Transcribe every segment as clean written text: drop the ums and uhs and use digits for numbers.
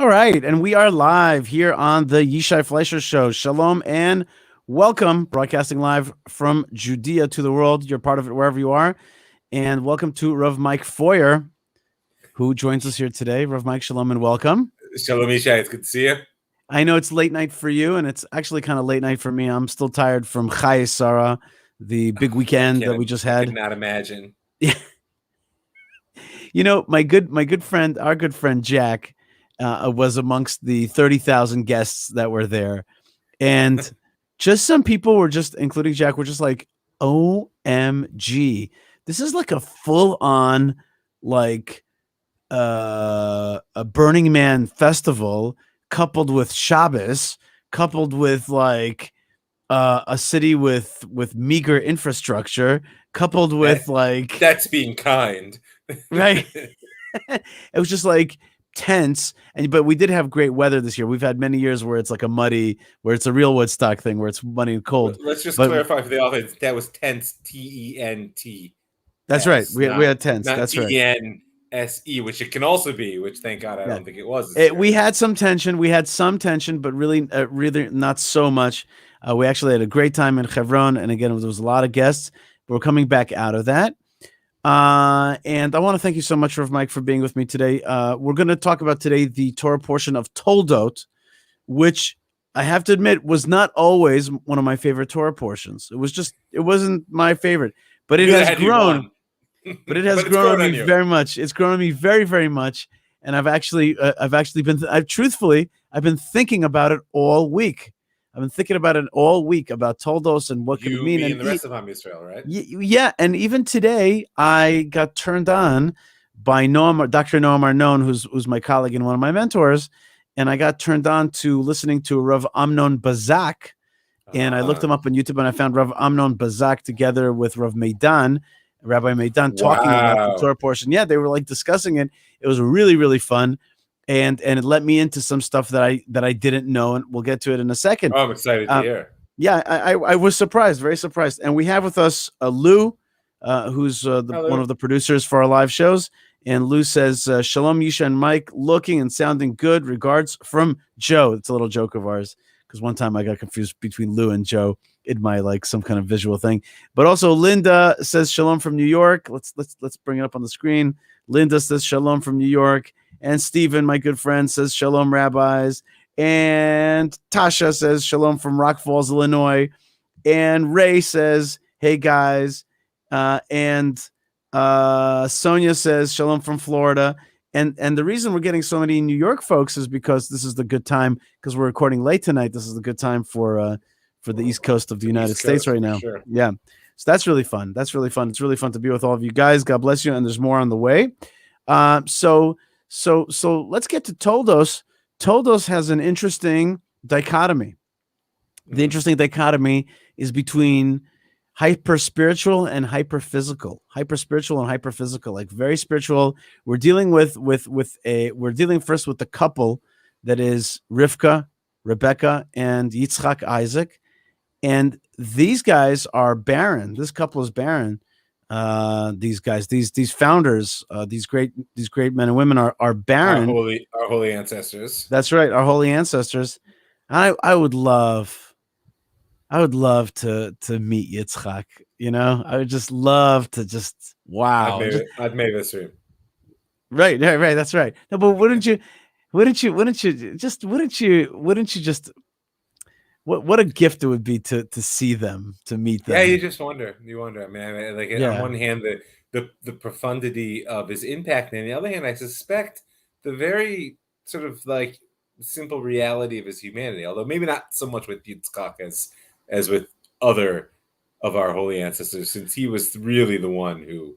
All right, and we are live here on the Yishai Fleisher Show. Shalom and welcome, broadcasting live from Judea to the world. You're part of it wherever you are. And welcome to Rav Mike Feuer, who joins us here today. Rav Mike, shalom and welcome. Shalom, Yishai. It's good to see you. I know it's late night for you, and it's actually kind of late night for me. I'm still tired from Chai Sarah, the big weekend that we just had. I could not imagine. Yeah. You know, my good friend, our good friend Jack, was amongst the 30,000 guests that were there. And just some people were just, including Jack, were just like, OMG. This is like a full-on, like, a Burning Man festival coupled with Shabbos, coupled with like a city with meager infrastructure, coupled with that's being kind. Right. It was just like tense, but we did have great weather this year. We've had many years where it's like where it's a real Woodstock thing, where it's muddy and cold. Let's just clarify for the audience, that was tense, T-E-N-T. That's right. We had tense. That's right. T-E-N-S-E, which it can also be, which thank God I don't think it was. We had some tension. But really not so much. We actually had a great time in Hebron, and again, there was a lot of guests. But we're coming back out of that. And I want to thank you so much, Rav Mike, for being with me today. We're going to talk about today the Torah portion of Toldot, which I have to admit was not always one of my favorite Torah portions. It wasn't my favorite, but it has grown. But it has grown on me very much. It's grown on me very, very much. And I've actually been thinking about it all week. I've been thinking about it all week about Toldos and what could it mean. And the rest of Am Yisrael, right? Yeah, and even today I got turned on by Dr. Noam Arnon, who's my colleague and one of my mentors, and I got turned on to listening to Rav Amnon Bazak, and I looked him up on YouTube, and I found Rav Amnon Bazak together with Rabbi Meidan, talking about the Torah portion. Yeah, they were like discussing it. It was really, really fun. And it let me into some stuff that I didn't know, and we'll get to it in a second. Oh, I'm excited to hear. Yeah, I was surprised, very surprised. And we have with us Lou, who's one of the producers for our live shows. And Lou says, Shalom, Yisha and Mike, looking and sounding good. Regards from Joe. It's a little joke of ours, because one time I got confused between Lou and Joe in my like some kind of visual thing. But also Linda says Shalom from New York. Let's bring it up on the screen. Linda says Shalom from New York. And Stephen, my good friend, says Shalom, rabbis. And Tasha says Shalom from Rock Falls, Illinois. And Ray says, hey, guys. And Sonia says Shalom from Florida. And the reason we're getting so many New York folks is because this is the good time, because we're recording late tonight. This is the good time for the East Coast of the United States right now. Sure. Yeah. So that's really fun. It's really fun to be with all of you guys. God bless you. And there's more on the way. So let's get to Toldos. Toldos has an interesting dichotomy. The interesting dichotomy is between hyper spiritual and hyper physical. Hyper spiritual and hyper physical, like very spiritual. We're dealing first with the couple that is Rivka, Rebecca, and Yitzchak, Isaac. And these guys are barren. This couple is barren. These guys, these founders, these great men and women are barren. Our holy ancestors. That's right, our holy ancestors. I would love to meet Yitzchak. You know, I would just love to just wow. I've made this dream. Right. That's right. No, but wouldn't you just what a gift it would be to see them, to meet them. Yeah, you just wonder. I mean, like on one hand, the profundity of his impact, and on the other hand, I suspect the very sort of like simple reality of his humanity. Although maybe not so much with Yitzchak as with other of our holy ancestors, since he was really the one who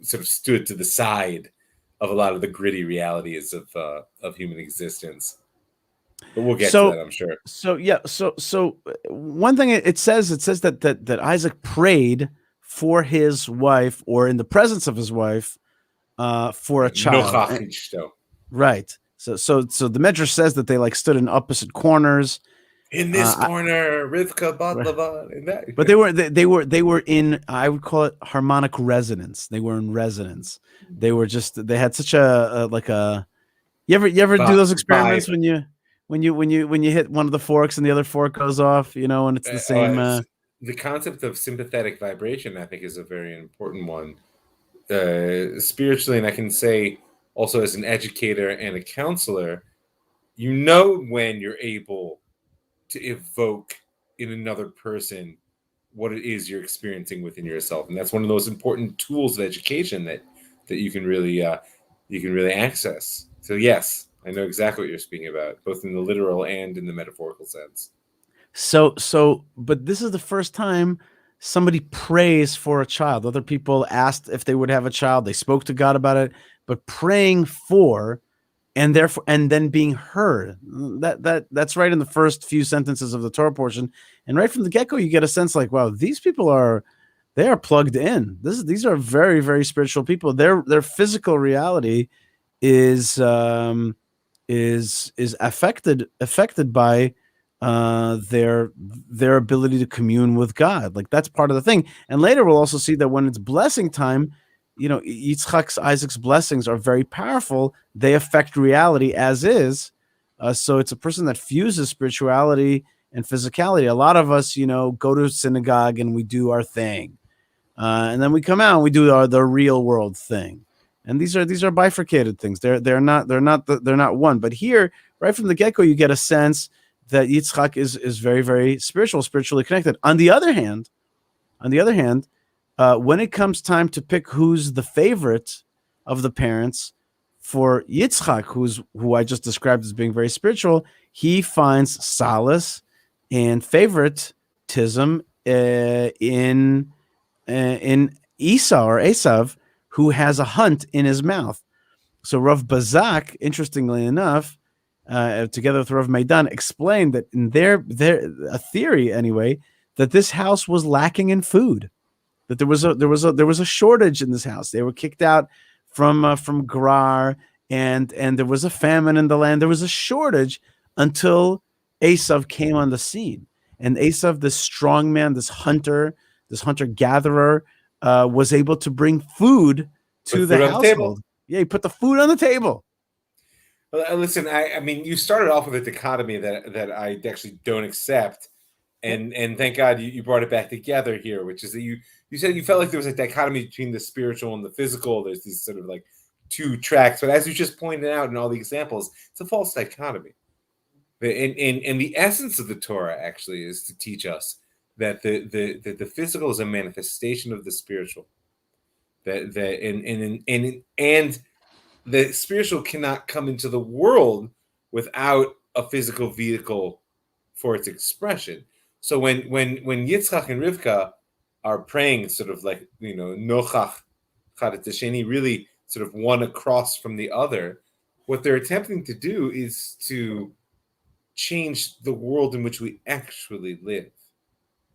sort of stood to the side of a lot of the gritty realities of human existence. But we'll get to that, I'm sure. So one thing it says that Isaac prayed for his wife, or in the presence of his wife, for a child. Right. So the Medrash says that they like stood in opposite corners. In this corner, Rivka, Batlava, in that. But they were in, I would call it harmonic resonance. They were in resonance. They had such a You ever do those experiments vibe. when you hit one of the forks and the other fork goes off, and it's the same. The concept of sympathetic vibration, I think, is a very important one spiritually, and I can say also as an educator and a counselor, when you're able to evoke in another person what it is you're experiencing within yourself, and that's one of those important tools of education that you can really access. So yes, I know exactly what you're speaking about, both in the literal and in the metaphorical sense. But this is the first time somebody prays for a child. Other people asked if they would have a child. They spoke to God about it, but praying for, and therefore, and then being heard. That's right in the first few sentences of the Torah portion, and right from the get-go, you get a sense like, wow, these people are plugged in. These are very, very spiritual people. Their physical reality is affected by their ability to commune with God. Like that's part of the thing. And later we'll also see that when it's blessing time, Isaac's blessings are very powerful. They affect reality as is. So it's a person that fuses spirituality and physicality. A lot of us, go to synagogue and we do our thing, and then we come out and we do the real world thing. And these are bifurcated things. They're not one. But here, right from the get-go, you get a sense that Yitzchak is very, very spiritually connected. On the other hand, when it comes time to pick who's the favorite of the parents for Yitzchak, who I just described as being very spiritual, he finds solace and favoritism in Esau or Esav, who has a hunt in his mouth. So Rav Bazak, interestingly enough, together with Rav Maidan, explained that in their a theory anyway, that this house was lacking in food, that there was a shortage in this house. They were kicked out from Gerar, and there was a famine in the land. There was a shortage until Esav came on the scene, and Esav, this strong man, this hunter gatherer, was able to bring food to the household. Yeah, he put the food on the table. Well, listen, I mean, you started off with a dichotomy that I actually don't accept, and thank God you brought it back together here, which is that you said you felt like there was a dichotomy between the spiritual and the physical. There's these sort of like two tracks, but as you just pointed out in all the examples, it's a false dichotomy. And the essence of the Torah actually is to teach us that the physical is a manifestation of the spiritual. And the spiritual cannot come into the world without a physical vehicle for its expression. So when Yitzchak and Rivka are praying, sort of like Nochach Chadet Sheni, really sort of one across from the other, what they're attempting to do is to change the world in which we actually live.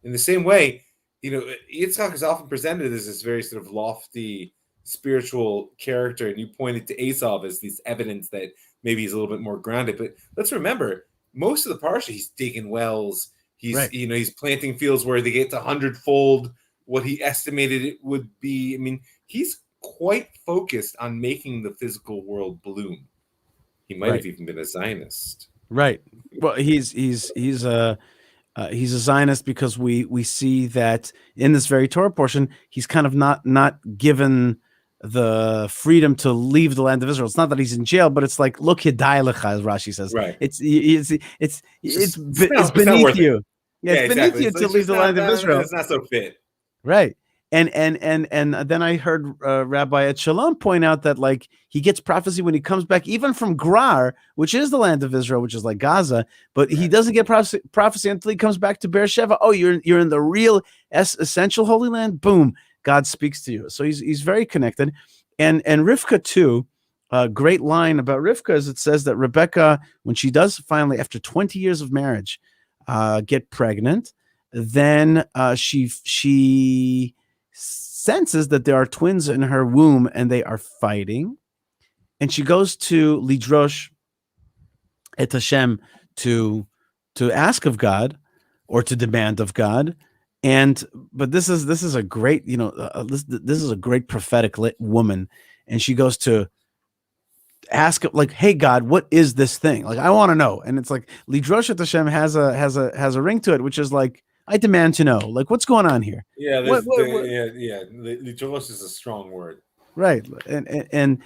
In the same way, Yitzchak is often presented as this very sort of lofty spiritual character, and you pointed to Esav as this evidence that maybe he's a little bit more grounded. But let's remember, most of the parsha, he's digging wells. He's right. He's planting fields where they get to 100-fold what he estimated it would be. I mean, he's quite focused on making the physical world bloom. He might have even been a Zionist. Right. Well, he's a Zionist because we see that in this very Torah portion, he's kind of not given the freedom to leave the land of Israel. It's not that he's in jail, but it's like, look, Hidai Lecha, as Rashi says. Right. It's beneath you. Yeah, it's beneath you to leave the land of Israel. It's not so fit. Right. And then I heard Rabbi at Shalom point out that like he gets prophecy when he comes back, even from Gerar, which is the land of Israel, which is like Gaza, but he doesn't get prophecy until he comes back to Beersheba. Oh, you're in the real essential Holy Land. Boom, God speaks to you. So he's very connected. And Rivka too. A great line about Rivka is it says that Rebecca, when she does finally, after 20 years of marriage, get pregnant, then she senses that there are twins in her womb and they are fighting, and she goes to Lidrosh et Hashem to ask of God or to demand of God. But this is a great this is a great prophetic woman, and she goes to ask like, hey God, what is this thing? Like, I want to know. And it's like Lidrosh et Hashem has a ring to it, which is like, I demand to know. Like, what's going on here? Yeah, What? Lidrosh is a strong word. Right. And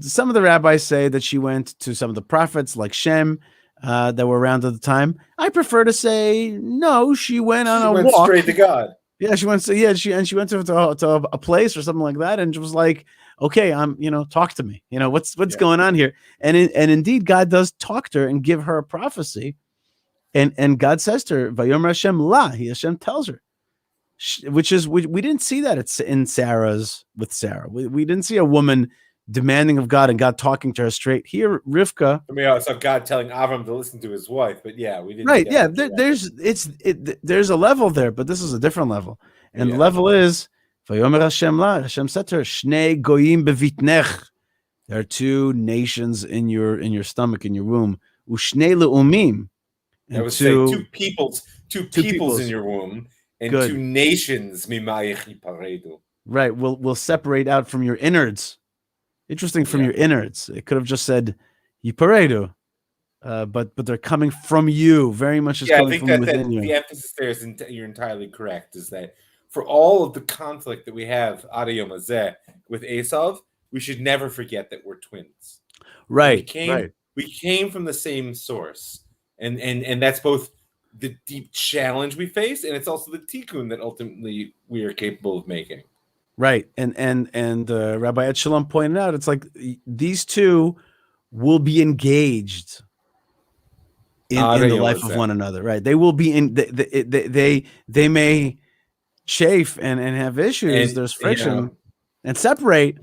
some of the rabbis say that she went to some of the prophets like Shem that were around at the time. I prefer to say no, she went on a walk. Straight to God. Yeah, she went to she went to a place or something like that, and she was like, okay, talk to me. What's going on here? And indeed, God does talk to her and give her a prophecy, and God says to her, Vayomer Hashem la, Hashem tells her, which is we didn't see that it's in with Sarah. We didn't see a woman demanding of God and God talking to her straight. Here, Rivka. I mean, I saw God telling Avram to listen to his wife, but yeah, we didn't. Right, yeah. There's a level there, but this is a different level, and the level is Vayomer Hashem la. Hashem said to her, Shnei goyim bevitnech. There are two nations in your stomach, in your womb. Ushnei leumim. I would say two peoples in your womb. And good. Two nations, right, will separate out from your innards. Interesting, from your innards. It could have just said yiparedu, but they're coming from you. Very much is coming from within you. The emphasis there is you're entirely correct. Is that for all of the conflict that we have Adayom Hazeh with Esav, we should never forget that we're twins. Right. We came from the same source, and that's both the deep challenge we face, and it's also the tikkun that ultimately we are capable of making. Right, and Rabbi Ed Shalom pointed out, it's like these two will be engaged in the life of one another. Right, they will be in. They may chafe and have issues. There's friction and separate,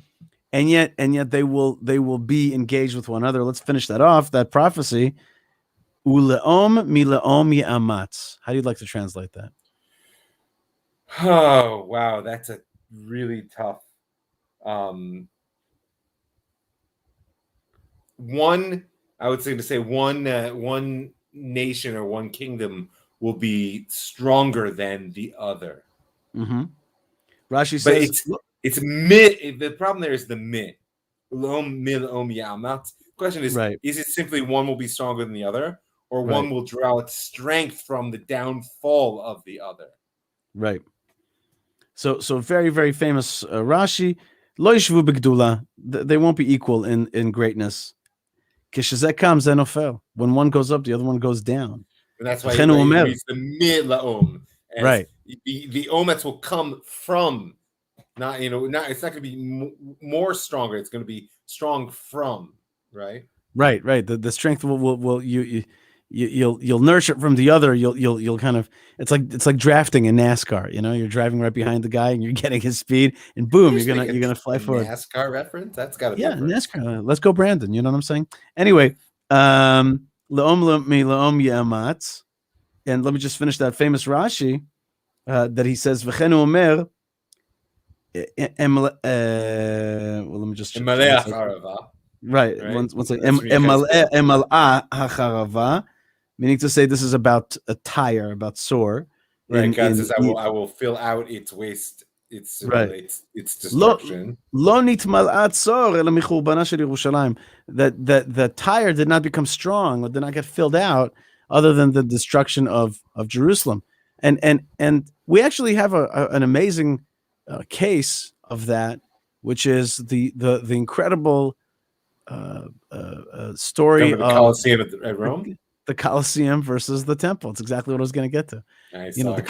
and yet they will be engaged with one another. Let's finish that off. That prophecy. Uleom mileom yamatz. How do you like to translate that? Oh wow, that's a really tough. One nation or one kingdom will be stronger than the other. Mm-hmm. Rashi says it's mit. The problem there is the mit. Uleom mileom yamatz. Question is, is it simply one will be stronger than the other? Or one will draw its strength from the downfall of the other. Right. So very, very famous Rashi. Lo yishvu b'gdula. They won't be equal in greatness. Kishazek comes zenofel. When one goes up, the other one goes down. And that's why he reads the mid laom. Right. The ometz will come from. It's not going to be more stronger. It's going to be strong from. Right. Right. The strength will you'll nurture it from the other. You'll kind of it's like drafting in NASCAR. You're driving right behind the guy and you're getting his speed, and boom, you're gonna fly forward. NASCAR reference? That's got to be NASCAR. Let's go, Brandon. You know what I'm saying? Anyway, leom yamatz, and let me just finish that famous Rashi that he says v'chenu omer. Well, let me just right. Once emal'a hacharava. Meaning to say, this is about a tire, about sore. Right, God says, I will fill out its waste, its destruction. Lo nitmal'at sor ela michurbanah shel Yerushalayim. That the tire did not become strong, or did not get filled out, other than the destruction of Jerusalem. And we actually have an amazing case of that, which is the incredible story of the Colosseum at Rome. The Colosseum versus the temple. It's exactly what I was going to get to. The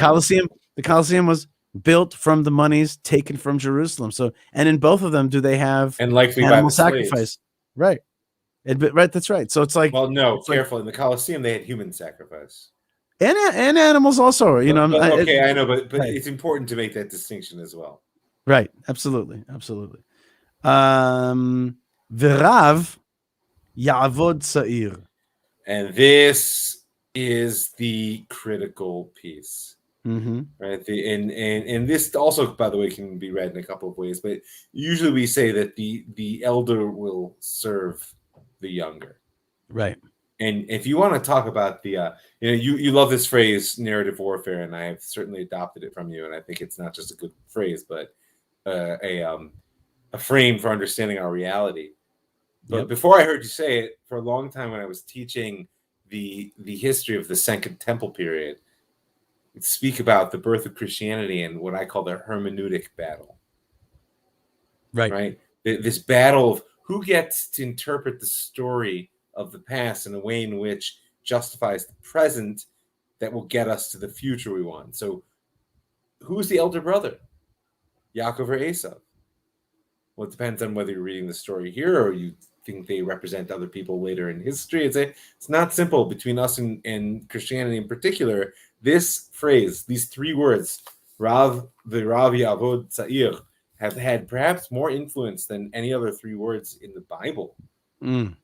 Colosseum was built from the monies taken from Jerusalem. So, and in both of them, do they have animal sacrifice? Right. Right. That's right. So it's like, well, no, careful. In the Colosseum, they had human sacrifice and animals also. I know, but right. It's important to make that distinction as well. Right. Absolutely. V'rav ya'avod sa'ir. And this is the critical piece, right? And this also, by the way, can be read in a couple of ways. But usually we say that the elder will serve the younger, right? And if you want to talk about the, you love this phrase, narrative warfare, and I have certainly adopted it from you. And I think it's not just a good phrase, but a frame for understanding our reality. But before I heard you say it, for a long time when I was teaching the history of the Second Temple period, I'd speak about the birth of Christianity and what I call the hermeneutic battle. Right? This battle of who gets to interpret the story of the past in a way in which justifies the present that will get us to the future we want. So who's the elder brother? Yaakov or Esau? Well, it depends on whether you're reading the story here or you think they represent other people later in history. It's not simple between us and Christianity in particular. This phrase, these three words, Rav Yavod Tza'ir, have had perhaps more influence than any other three words in the Bible. In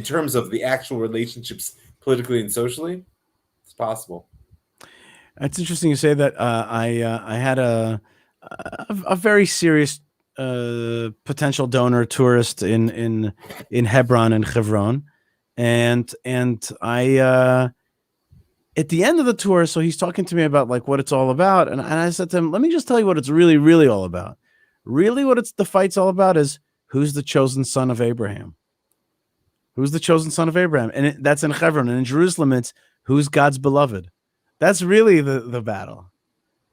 terms of the actual relationships politically and socially, it's possible. It's interesting you say that. I had a very serious potential donor tourist in Hebron and Hebron, and I at the end of the tour, so he's talking to me about like what it's all about, and I said to him, "Let me just tell you what it's really all about. Really, what the fight's all about is who's the chosen son of Abraham. Who's the chosen son of Abraham, and that's in Hebron, and in Jerusalem, it's who's God's beloved. That's really the battle."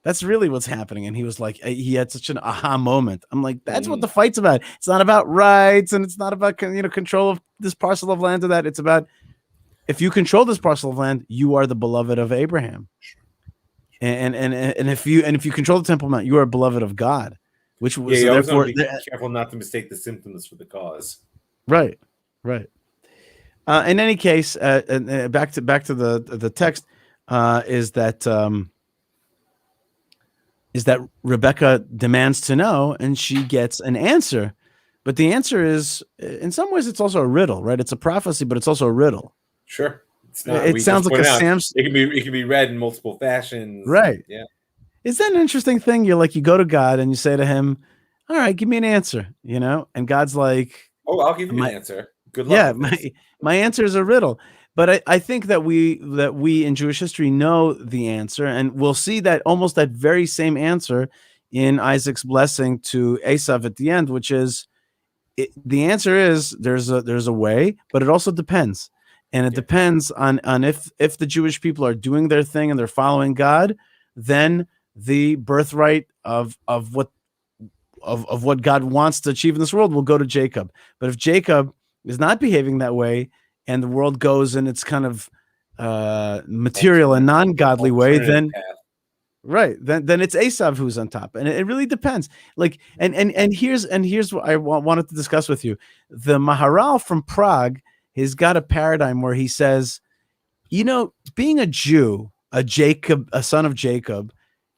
That's really what's happening. And he was like, he had such an aha moment. I'm like, that's what the fight's about. It's not about rights, and it's not about control of this parcel of land or that. It's about if you control this parcel of land, you are the beloved of Abraham. And if you control the Temple Mount, you are beloved of God. Which was therefore be careful not to mistake the symptoms for the cause. Right. In any case, and back to the text is that Rebecca demands to know, and she gets an answer. But the answer is, in some ways, it's also a riddle, right? It's a prophecy, but it's also a riddle. Sure. It's not, it sounds like a Samson. It can be read in multiple fashions. Right. Yeah. Is that an interesting thing? You go to God and you say to him, all right, give me an answer, and God's like, oh, I'll give you an answer. Good luck. Yeah, my answer is a riddle. But I think that we in Jewish history know the answer, and we'll see that almost that very same answer in Isaac's blessing to Esav at the end, which is the answer is there's a way, but it also depends, and it depends on if the Jewish people are doing their thing and they're following God, then the birthright of what God wants to achieve in this world will go to Jacob. But if Jacob is not behaving that way, and the world goes in its kind of material and non-godly way, then it's Esav who's on top, and it really depends. Like, and here's what I wanted to discuss with you. The Maharal from Prague has got a paradigm where he says, being a Jew, a son of Jacob,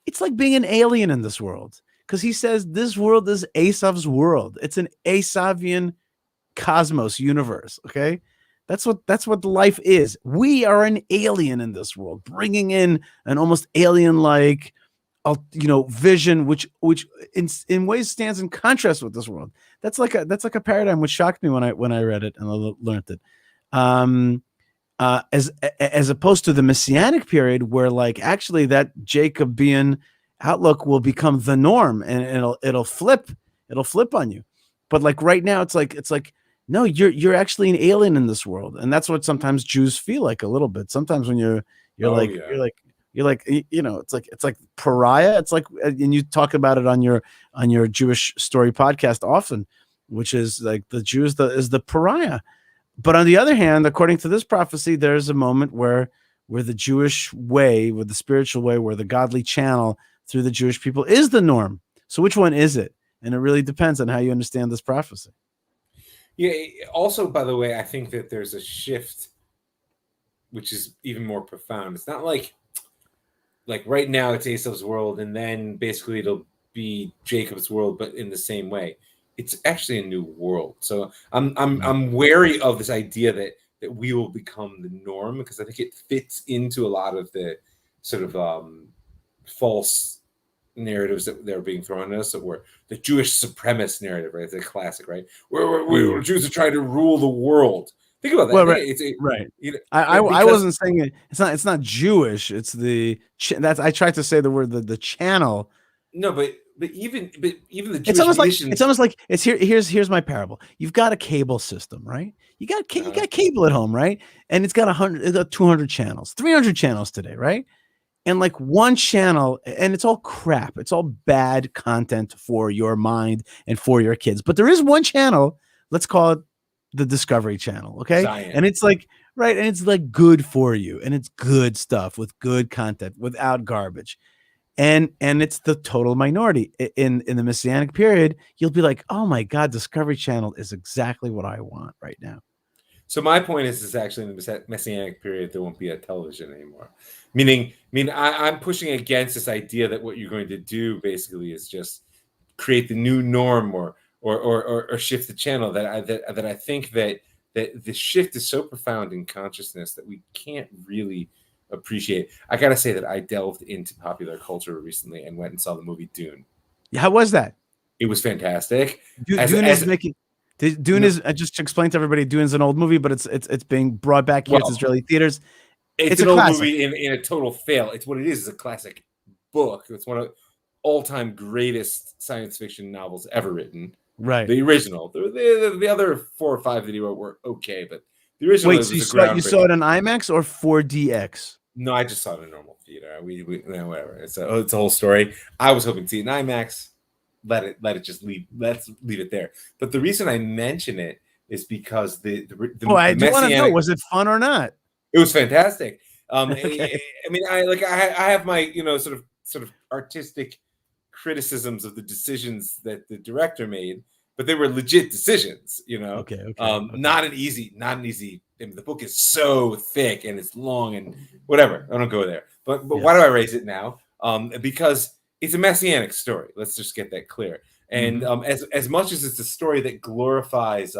it's like being an alien in this world, because he says this world is Esav's world. It's an Esavian cosmos universe. Okay. That's what life is. We are an alien in this world, bringing in an almost alien-like, vision, which in ways stands in contrast with this world. That's like a paradigm which shocked me when I read it and I learned it. As opposed to the Messianic period, where like actually that Jacobean outlook will become the norm, and it'll flip on you. But like right now, it's like. No, you're actually an alien in this world, and that's what sometimes Jews feel like a little bit. Sometimes when you're it's like pariah. It's like, and you talk about it on your Jewish Story podcast often, which is like the Jew is the pariah. But on the other hand, according to this prophecy, there's a moment where the Jewish way, where the spiritual way, where the godly channel through the Jewish people is the norm. So which one is it? And it really depends on how you understand this prophecy. Yeah. Also, by the way, I think that there's a shift, which is even more profound. It's not like right now it's Esau's world, and then basically it'll be Jacob's world, but in the same way. It's actually a new world. So I'm wary of this idea that we will become the norm, because I think it fits into a lot of the sort of false narratives that they're being thrown at us, that were the Jewish supremacist narrative, right? It's a classic, right? Where Jews are trying to rule the world. Think about that. Well, right. I wasn't saying it. It's not Jewish. It's I tried to say the word the channel No, but even the Jewish It's almost nations. like here's my parable. You've got a cable system, right? You got cable at home, right? And it's got 200 channels, 300 channels today, right? And like one channel, and it's all crap. It's all bad content for your mind and for your kids. But there is one channel, let's call it the Discovery Channel, okay? Zion. And it's like, right, and it's like good for you, and it's good stuff with good content without garbage. And it's the total minority. In the Messianic period, you'll be like, oh my God, Discovery Channel is exactly what I want right now. So my point is actually in the Messianic period, there won't be a television anymore. Meaning, I'm pushing against this idea that what you're going to do basically is just create the new norm or shift the channel. That I think that the shift is so profound in consciousness that we can't really appreciate. I gotta say that I delved into popular culture recently and went and saw the movie Dune. How was that? It was fantastic. Dune is just to explain to everybody, Dune's an old movie, but it's being brought back here to Israeli theaters. It's an old movie in a total fail. It's what it is. It's a classic book. It's one of all-time greatest science fiction novels ever written. Right. The original. The other 4 or 5 that he wrote were okay, but the original. Wait, so you saw it on IMAX or 4DX? No, I just saw it in a normal theater. We whatever. It's a whole story. I was hoping to see it in IMAX. Let it just leave. Let's leave it there. But the reason I mention it is because I do want to know, was it fun or not? It was fantastic. Okay. I have my sort of artistic criticisms of the decisions that the director made, but they were legit decisions. Okay. Not an easy. The book is so thick and it's long and whatever. I don't go there. But why do I raise it now? Because it's a messianic story. Let's just get that clear. And as much as it's a story that glorifies,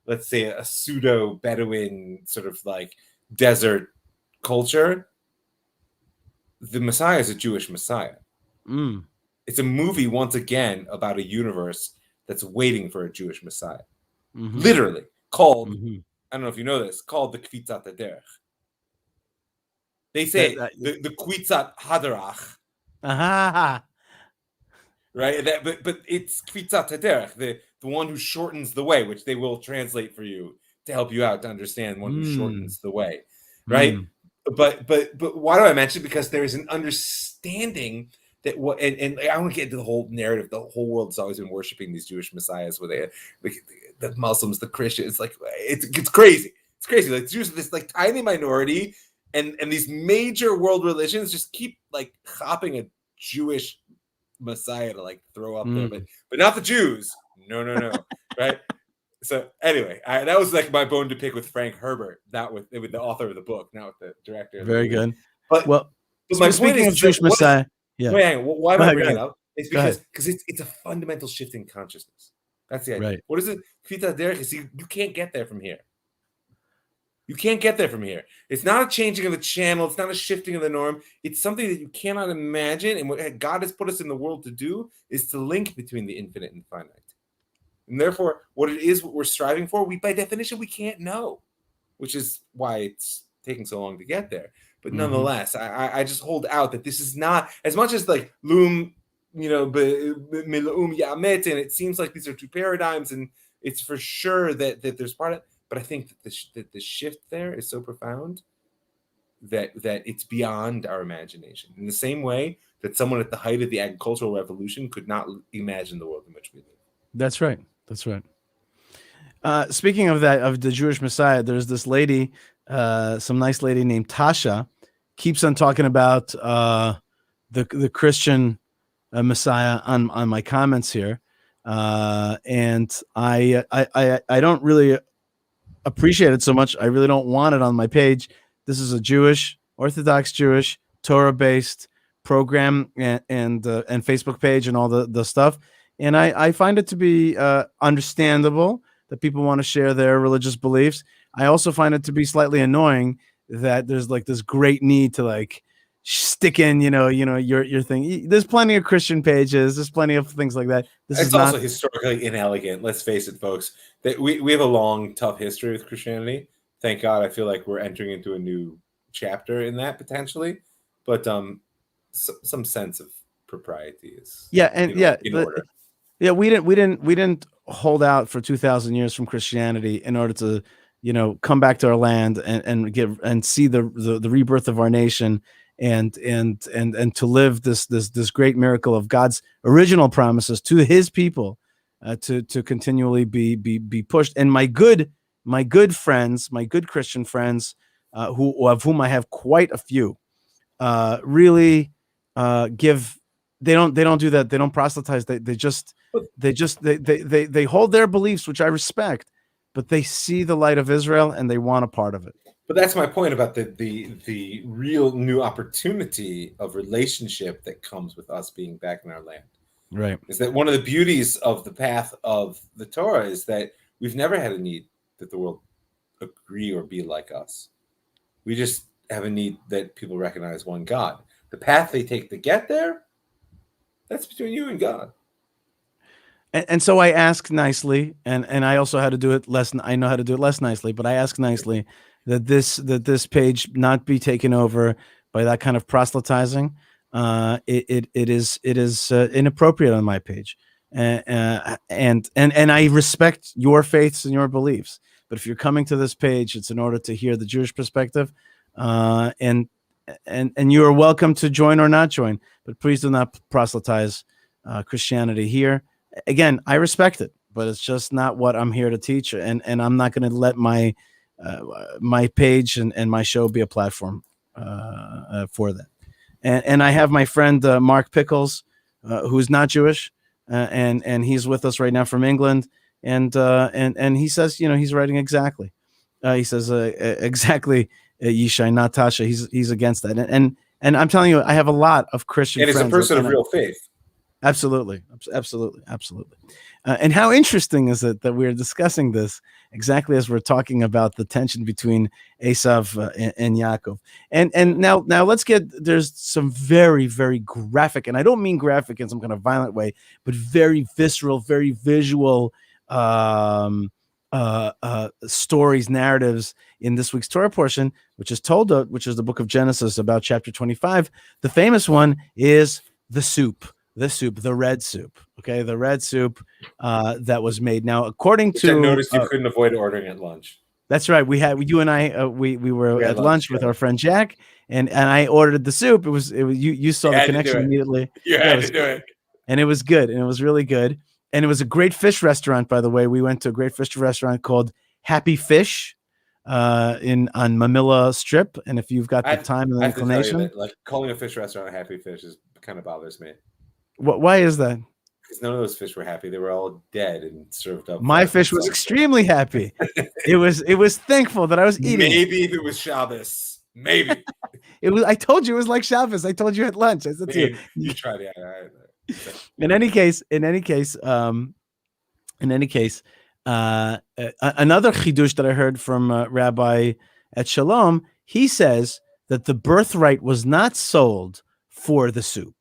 let's say, a pseudo Bedouin sort of like desert culture, the Messiah is a Jewish Messiah. It's a movie once again about a universe that's waiting for a Jewish Messiah. Literally called, I don't know if you know this, called the Kvitzat Haderech. They say the Kvitzat Haderach. Right, but it's Kvitzat Haderech, the one who shortens the way, which they will translate for you to help you out to understand one who shortens the way, right? But why do I mention it? Because there is an understanding that and I don't get into the whole narrative. The whole world's always been worshiping these Jewish messiahs, where the Muslims, the Christians. It's crazy. It's crazy. Like Jews are this like tiny minority, and these major world religions just keep like hopping a Jewish Messiah to like throw up there, but not the Jews. No, right? So anyway, that was like my bone to pick with Frank Herbert, not with the author of the book, not with the director. Very good. But my speaking of Jewish Messiah, why am I bringing it up? It's because it's a fundamental shift in consciousness. That's the idea. Right. What is it? Kvita Derech, you can't get there from here. You can't get there from here. It's not a changing of the channel. It's not a shifting of the norm. It's something that you cannot imagine. And what God has put us in the world to do is to link between the infinite and the finite. And therefore, what we're striving for, by definition, we can't know, which is why it's taking so long to get there. But nonetheless, I just hold out that this is not, as much as like Lum, Yamet, and it seems like these are two paradigms, and it's for sure that there's part of it. But I think that the shift there is so profound that it's beyond our imagination. In the same way that someone at the height of the agricultural revolution could not imagine the world in which we live. That's right. Speaking of that, of the Jewish Messiah, there's this lady, some nice lady named Tasha, keeps on talking about the Christian Messiah on my comments here, and I don't really appreciate it so much. I really don't want it on my page. This is a Jewish, Orthodox Jewish, Torah-based program and Facebook page and all the stuff. And I find it to be understandable that people want to share their religious beliefs. I also find it to be slightly annoying that there's like this great need to like stick in, your thing. There's plenty of Christian pages. There's plenty of things like that. It's also historically inelegant. Let's face it, folks. That we have a long, tough history with Christianity. Thank God. I feel like we're entering into a new chapter in that potentially, but some sense of propriety is in order. Yeah, we didn't hold out for 2,000 years from Christianity in order to, come back to our land and see the rebirth of our nation and to live this great miracle of God's original promises to His people, to continually be pushed. And my good friends, my good Christian friends, of whom I have quite a few, really give. They don't do that. They don't proselytize. They hold their beliefs, which I respect, but they see the light of Israel and they want a part of it. But that's my point about the real new opportunity of relationship that comes with us being back in our land. Right. Is that one of the beauties of the path of the Torah is that we've never had a need that the world agree or be like us. We just have a need that people recognize one God. The path they take to get there, that's between you and God. And so I ask nicely, and I also how to do it less. I know how to do it less nicely, but I ask nicely that this page not be taken over by that kind of proselytizing. It is inappropriate on my page, and I respect your faiths and your beliefs. But if you're coming to this page, it's in order to hear the Jewish perspective, and you are welcome to join or not join. But please do not proselytize Christianity here. Again, I respect it, but it's just not what I'm here to teach, and I'm not going to let my page and my show be a platform for that. And I have my friend Mark Pickles, who's not Jewish, and he's with us right now from England, and he says, he's writing exactly. He says exactly, Yishai, not Tasha. He's against that, and I'm telling you, I have a lot of Christian friends. And he's a person of real faith. Absolutely. And how interesting is it that we're discussing this exactly as we're talking about the tension between Esav and Yaakov? And now let's there's some very, very graphic, and I don't mean graphic in some kind of violent way, but very visceral, very visual stories, narratives in this week's Torah portion, which is the book of Genesis, about chapter 25. The famous one is the red soup. Okay, the red soup that was made. Now, according to, I noticed you couldn't avoid ordering at lunch. That's right. You and I we were at lunch with our friend Jack, and I ordered the soup. It was you saw the connection immediately. You had to do it, and it was good, and it was really good, and it was a great fish restaurant. By the way, we went to a great fish restaurant called Happy Fish on Mamilla Strip. And if you've got the time and the inclination, that, like, calling a fish restaurant a Happy Fish kind of bothers me. Why is that? Because none of those fish were happy. They were all dead and served up. My fish was extremely happy. It was thankful that I was eating. Maybe if it was Shabbos. Maybe. It was. I told you it was like Shabbos. I told you at lunch. I said to you. You tried it. In any case, another chidush that I heard from Rabbi at Shalom, he says that the birthright was not sold for the soup.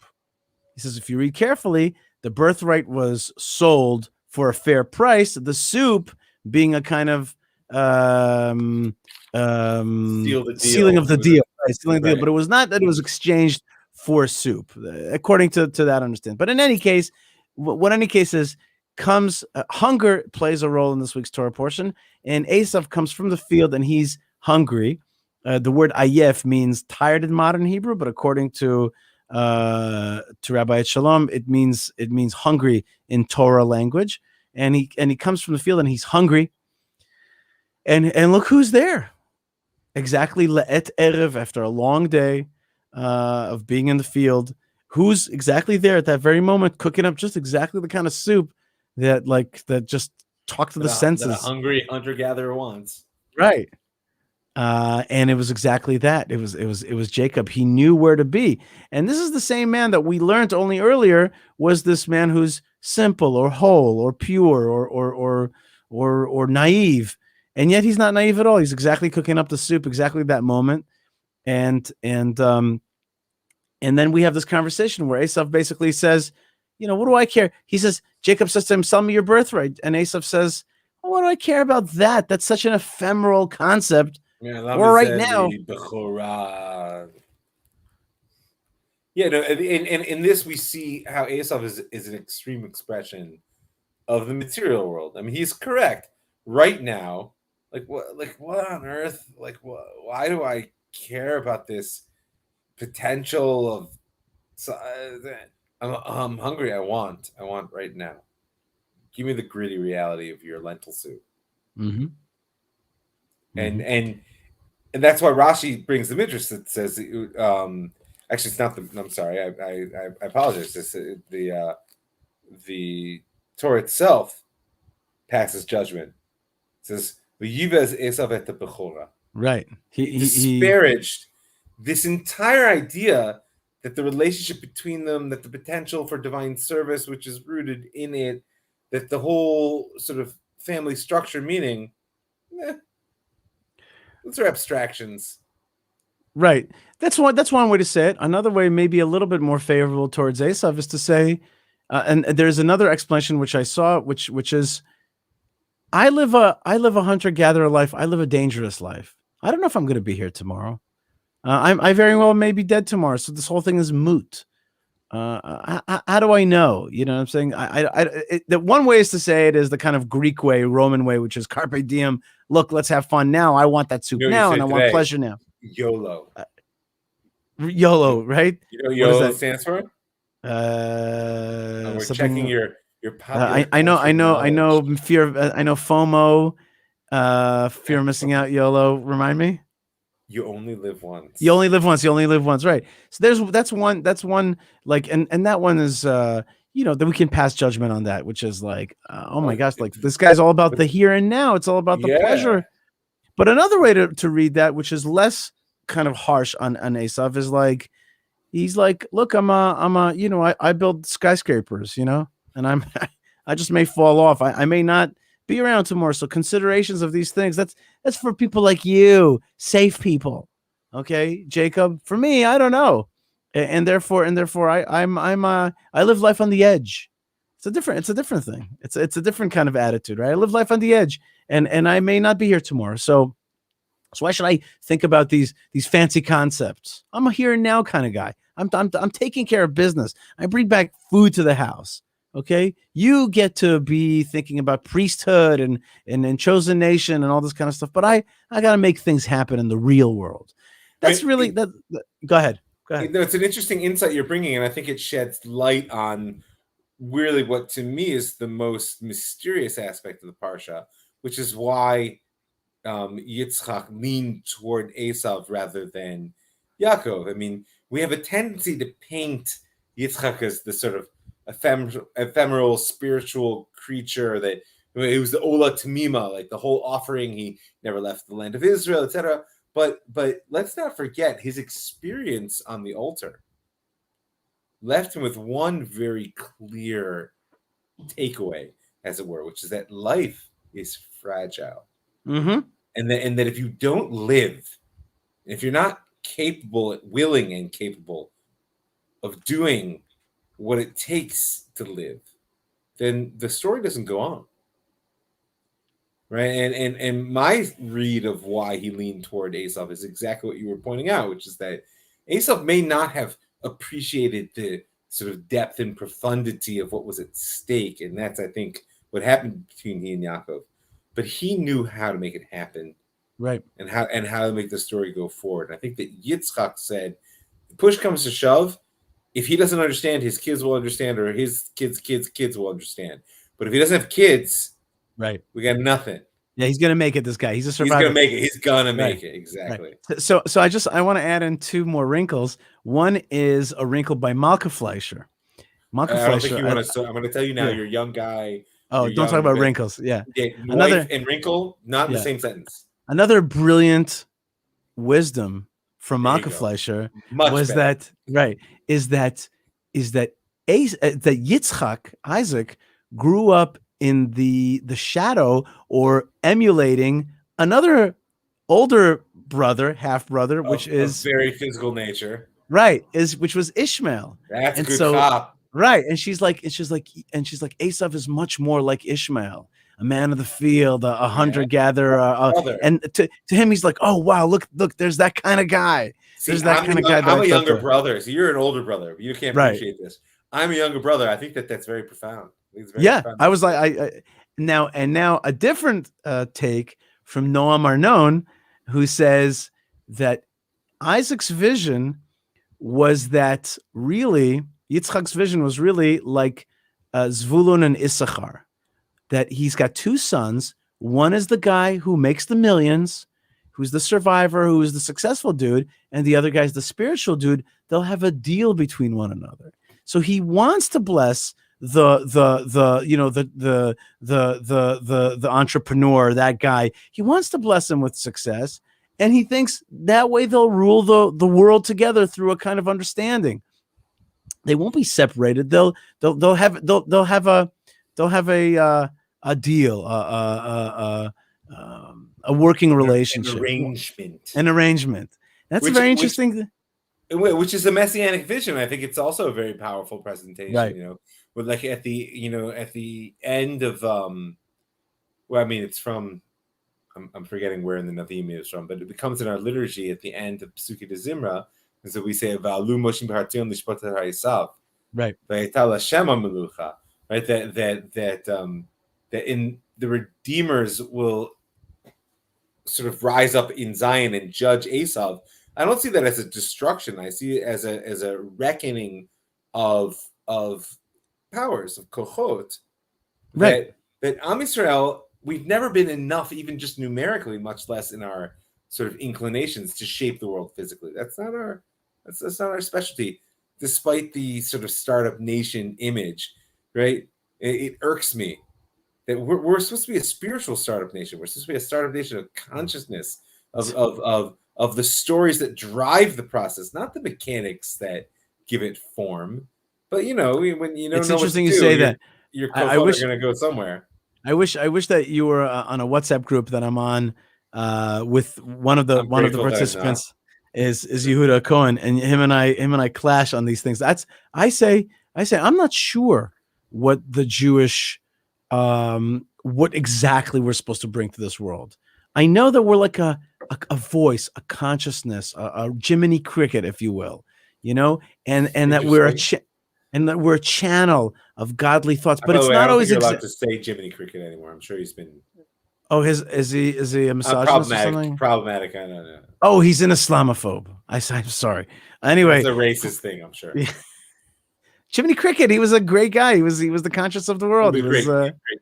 He says, if you read carefully, the birthright was sold for a fair price. The soup being a kind of sealing of the deal, right? But it was not that it was exchanged for soup, according to that understanding. But in any case, hunger plays a role in this week's Torah portion, and Esav comes from the field and he's hungry. The word ayef means tired in modern Hebrew, but according to Rabbi Shalom, it means hungry in Torah language, and he comes from the field and he's hungry. And look who's there, exactly le'et erev, after a long day of being in the field. Who's exactly there at that very moment, cooking up just exactly the kind of soup that just talk to the senses. That a hungry hunter-gatherer wants, right? And it was exactly that. It was Jacob. He knew where to be. And this is the same man that we learned only earlier was this man who's simple or whole or pure or naive. And yet he's not naive at all. He's exactly cooking up the soup, exactly that moment. And then we have this conversation where Esav basically says, what do I care? He says, Jacob says to him, sell me your birthright. And Esav says, what do I care about that? That's such an ephemeral concept. Or right now, Yeah, no, and in this we see how Esav is an extreme expression of the material world. I mean, he's correct. Right now, what on earth? Why do I care about this potential of? I'm hungry. I want right now. Give me the gritty reality of your lentil soup. Mm-hmm. And that's why Rashi brings the midrash that says, actually, it's not the. I'm sorry. I apologize. It's the Torah itself passes judgment. It says v'yivez Esav et bechora. Right. He disparaged this entire idea that the relationship between them, that the potential for divine service, which is rooted in it, that the whole sort of family structure meaning, those are abstractions. Right. That's one way to say it. Another way, maybe a little bit more favorable towards Esav, is to say, and there's another explanation which I saw, which is, I live a hunter-gatherer life. I live a dangerous life. I don't know if I'm going to be here tomorrow. I very well may be dead tomorrow. So this whole thing is moot. How do I know? You know what I'm saying? The one way is to say it is the kind of Greek way, Roman way, which is carpe diem. Look, let's have fun now. I want that soup now, and I want pleasure now. YOLO. YOLO, right? You know what YOLO stands for? We're checking your I know fear of, I know FOMO, fear of missing out. YOLO, remind me. You only live once. You only live once. You only live once, right? So that's one like, and that one is that we can pass judgment on that, which is like, oh my gosh, like this guy's all about the here and now. It's all about the pleasure. But another way to read that, which is less kind of harsh on Esav, is like, he's like, look, I build skyscrapers, and I just may fall off. I may not be around tomorrow. So considerations of these things, that's for people like you, safe people. Okay, Jacob. For me, I don't know. And therefore I live life on the edge. It's a different thing. It's a different kind of attitude, right? I live life on the edge, and I may not be here tomorrow. So why should I think about these fancy concepts? I'm a here and now kind of guy. I'm taking care of business. I bring back food to the house. Okay, you get to be thinking about priesthood and chosen nation and all this kind of stuff. But I got to make things happen in the real world. That's really that. Go ahead. It's an interesting insight you're bringing, and I think it sheds light on really what to me is the most mysterious aspect of the parsha, which is why Yitzchak leaned toward Esav rather than Yaakov. I mean, we have a tendency to paint Yitzchak as the sort of ephemeral spiritual creature that it was the Ola Tamima, like the whole offering. He never left the land of Israel, etc. But let's not forget his experience on the altar left him with one very clear takeaway, as it were, which is that life is fragile. Mm-hmm. And that if you don't live, if you're not willing and capable of doing what it takes to live, then the story doesn't go on. Right. And my read of why he leaned toward Esav is exactly what you were pointing out, which is that Esav may not have appreciated the sort of depth and profundity of what was at stake. And that's, I think, what happened between he and Yaakov. But he knew how to make it happen. Right. And how to make the story go forward. And I think that Yitzchak said, push comes to shove, if he doesn't understand, his kids will understand, or his kids will understand. But if he doesn't have kids, right, we got nothing. Yeah, he's gonna make it. This guy, he's a survivor. He's gonna make it. He's gonna make it. Exactly. Right. So I want to add in two more wrinkles. One is a wrinkle by Malka Fleisher. Malka Fleisher. I don't think you want to. I'm going to tell you now. You're a young guy. Oh, don't talk about wrinkles. Yeah. Another wife and wrinkle, not in the same sentence. Another brilliant wisdom from Malka Fleisher was better. Is that Yitzchak, Isaac, grew up in the shadow or emulating another older brother, half brother, which is very physical nature, right? Which was Ishmael. That's a good cop. Right, and she's like, Esav is much more like Ishmael. a man of the field, a hunter-gatherer. And to him, he's like, oh, wow, look, there's that kind of guy. See, I'm a younger brother. So you're an older brother. You can't appreciate this. I'm a younger brother. I think that's very profound. Profound. I was like, now a different take from Noam Arnon, who says that Isaac's vision was that really, Yitzchak's vision was really like Zvulun and Issachar, that he's got two sons. One is the guy who makes the millions, who's the survivor, who is the successful dude, and the other guy's the spiritual dude. They'll have a deal between one another. So he wants to bless the entrepreneur, that guy. He wants to bless him with success, and he thinks that way they'll rule the world together through a kind of understanding. They won't be separated. They'll have a deal, a working relationship, an arrangement. That's very interesting. Which is a messianic vision. I think it's also a very powerful presentation. Right. But like at the end of it's from. I'm forgetting where in the Navim it is from, but it becomes in our liturgy at the end of Psuki de Zimra, and so we say "Va'alu Moshim b'hartion lishpot ha'esav." Right. V'yital Hashem ha'melucha. Right. That in the redeemers will sort of rise up in Zion and judge Esav. I don't see that as a destruction. I see it as a reckoning of powers, of kochot. Right. That Am Yisrael, we've never been enough, even just numerically, much less in our sort of inclinations to shape the world physically. That's not our specialty, despite the sort of startup nation image, right? It irks me that we're supposed to be a spiritual startup nation. We're supposed to be a startup nation of consciousness, of the stories that drive the process, not the mechanics that give it form. But when you don't it's know interesting what to you do, say that. Your co-founder going to go somewhere. I wish that you were on a WhatsApp group that I'm on with one of the participants is Yehuda Cohen, and him and I clash on these things. I say I'm not sure what the Jewish what exactly we're supposed to bring to this world. I know that we're like a voice, a consciousness, a Jiminy Cricket, if you will, and that we're a channel of godly thoughts. But it's not always allowed to say Jiminy Cricket anymore. I'm sure he's been. Oh, is he a misogynist or something? Problematic. I don't know. Oh, he's an Islamophobe. I'm sorry. Anyway, it's a racist thing, I'm sure. Yeah. Jiminy Cricket. He was a great guy. He was the conscience of the world. Great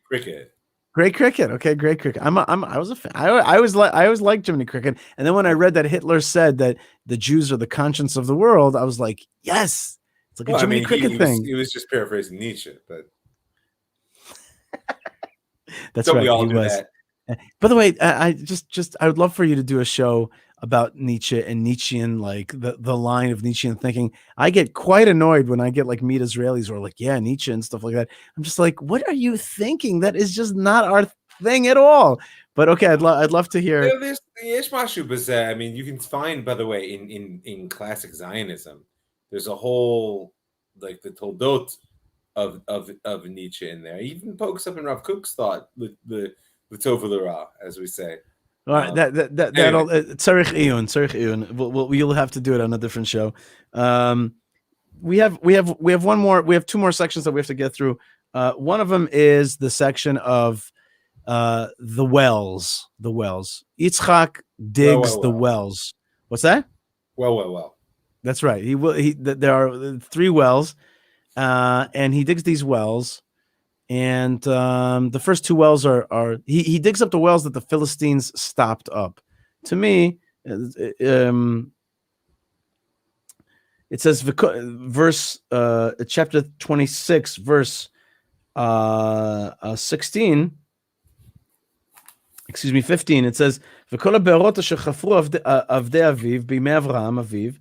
cricket. Great cricket. Okay, great cricket. I was a fan. I always liked Jiminy Cricket. And then when I read that Hitler said that the Jews are the conscience of the world, I was like, yes. It's like a Jiminy Cricket thing. He was just paraphrasing Nietzsche, but that's right. We all do that. By the way, I would love for you to do a show about Nietzsche and Nietzschean, like the line of Nietzschean thinking. I get quite annoyed when I get like meet Israelis who are like, yeah, Nietzsche and stuff like that. I'm just like, what are you thinking? That is just not our thing at all. But okay, I'd love to hear. There's Yeshmashu Bazeh. I mean, you can find, by the way, in classic Zionism, there's a whole like the Toldot of Nietzsche in there. He even pokes up in Rav Kook's thought, the Tov L'Ra, as we say. All right, that'll Tzarich Iyun. We'll have to do it on a different show. We have one more. We have two more sections that we have to get through. One of them is the section of the wells. The wells. Yitzchak digs the wells. What's that? Well. That's right. There are 3 wells, and he digs these wells. And the first 2 wells are he digs up the wells that the Philistines stopped up. To me, it says verse chapter 26, verse 16. Excuse me, 15. It says וכל הבארות אשר חפרו עבדי אביו בימי אברהם אביו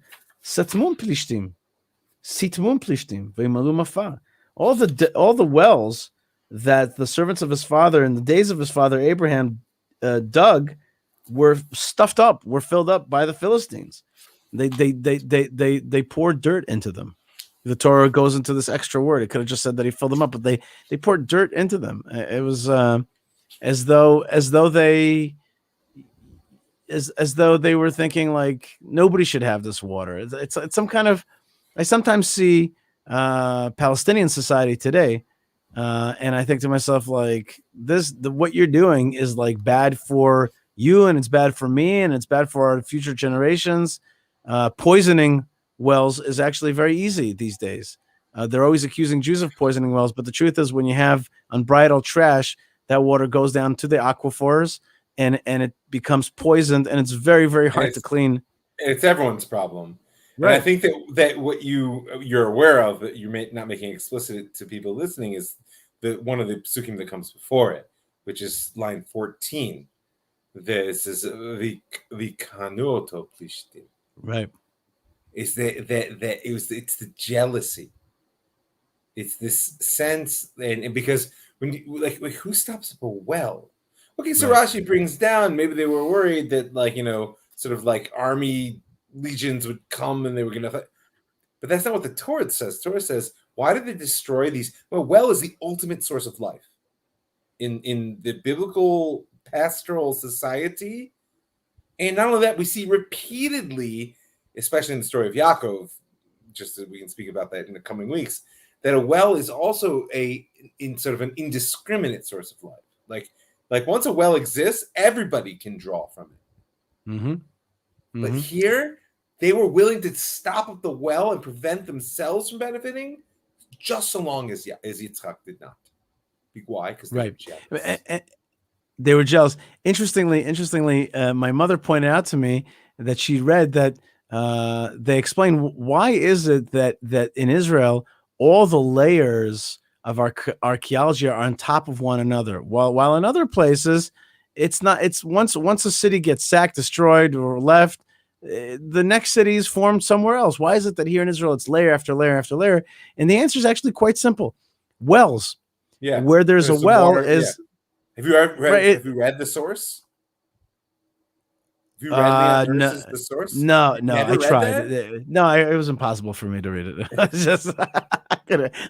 סתמום פלישתים וימלאו מפר. All the wells that the servants of his father in the days of his father Abraham dug were stuffed up, were filled up by the Philistines. They poured dirt into them. The Torah goes into this extra word. It could have just said that he filled them up, but they poured dirt into them. It was as though they were thinking like nobody should have this water. It's some kind of. I sometimes see Palestinian society today, and I think to myself like what you're doing is like bad for you, and it's bad for me, and it's bad for our future generations. Poisoning wells is actually very easy these days. They're always accusing Jews of poisoning wells, but the truth is, when you have unbridled trash, that water goes down to the aquifers, and it becomes poisoned, and it's very, very hard to clean. It's everyone's problem. Right. And I think that what you're aware of, that you're not making explicit to people listening, is one of the psukim that comes before it, which is line 14. This is the kanuoto plishtim. Right. It's it's the jealousy. It's this sense, and because when you, like who stops up a well? Okay, so right. Rashi brings down, maybe they were worried that sort of like army legions would come and they were gonna, but that's not what the Torah says. Torah says, why did they destroy these? Well is the ultimate source of life in the biblical pastoral society. And not only that, we see repeatedly, especially in the story of Yaakov, just that we can speak about that in the coming weeks, that a well is also in sort of an indiscriminate source of life. Like once a well exists, everybody can draw from it. Mm-hmm. Mm-hmm. But here, they were willing to stop up the well and prevent themselves from benefiting, just so long as Yitzchak did not. Why? Because they were jealous. They were jealous. Interestingly, my mother pointed out to me that she read that they explain why is it that in Israel all the layers of archaeology are on top of one another, while in other places it's not. It's once a city gets sacked, destroyed, or left, the next city is formed somewhere else. Why is it that here in Israel it's layer after layer after layer? And the answer is actually quite simple: wells. Yeah, where there's a well water, is. Yeah. Have you read the source? Have you read the source? No, I tried. It was impossible for me to read it. I was just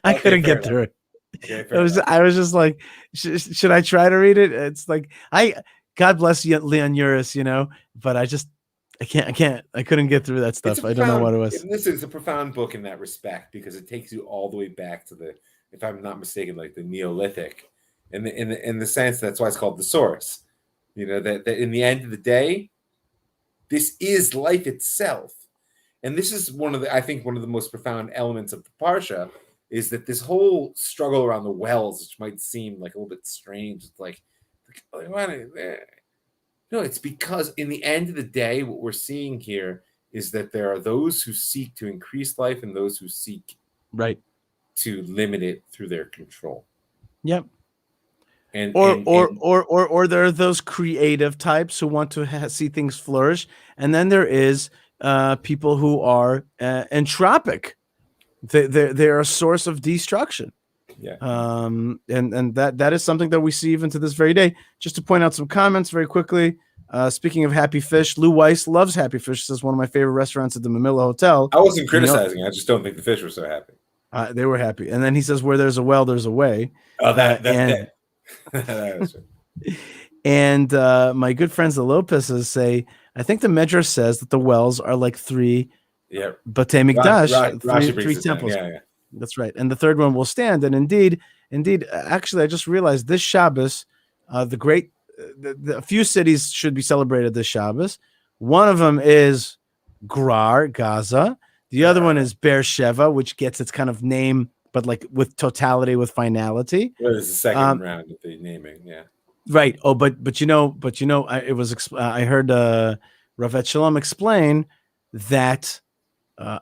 I couldn't get through it. Okay, I was just like, should I try to read it? It's like God bless you, Leon Uris, but I couldn't get through that stuff. I don't know what it was. This is a profound book in that respect, because it takes you all the way back to if I'm not mistaken, like the Neolithic, in the sense that's why it's called the source. That in the end of the day, this is life itself, and this is one of the most profound elements of the parsha, is that this whole struggle around the wells, which might seem like a little bit strange. It's like no, it's because in the end of the day, what we're seeing here is that there are those who seek to increase life and those who seek to limit it through their control. Yep. Or there are those creative types who want to see things flourish, and then there is people who are entropic. They're a source of destruction. Yeah. And that is something that we see even to this very day. Just to point out some comments very quickly. Speaking of Happy Fish, Lou Weiss loves Happy Fish. This is one of my favorite restaurants at the Mamilla Hotel. I wasn't criticizing. I just don't think the fish were so happy. They were happy. And then he says, where there's a well, there's a way. Oh, that is true. And my good friends, the Lopez's, say, I think the Medrash says that the wells are like three Batei Mikdash, three temples. Yeah. That's right. And the third one will stand. And indeed, actually, I just realized this Shabbos, a few cities should be celebrated this Shabbos. One of them is Grar, Gaza. The other one is Beersheba, which gets its kind of name, but like with totality, with finality. Well, it's the second round of the naming, yeah. Right. Oh, but I heard Rav Shalom explain that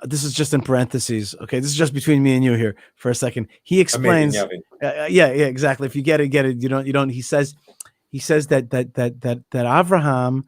this is just in parentheses. Okay, this is just between me and you here for a second. He explains. Yeah, exactly. If you get it. You don't. He says that Abraham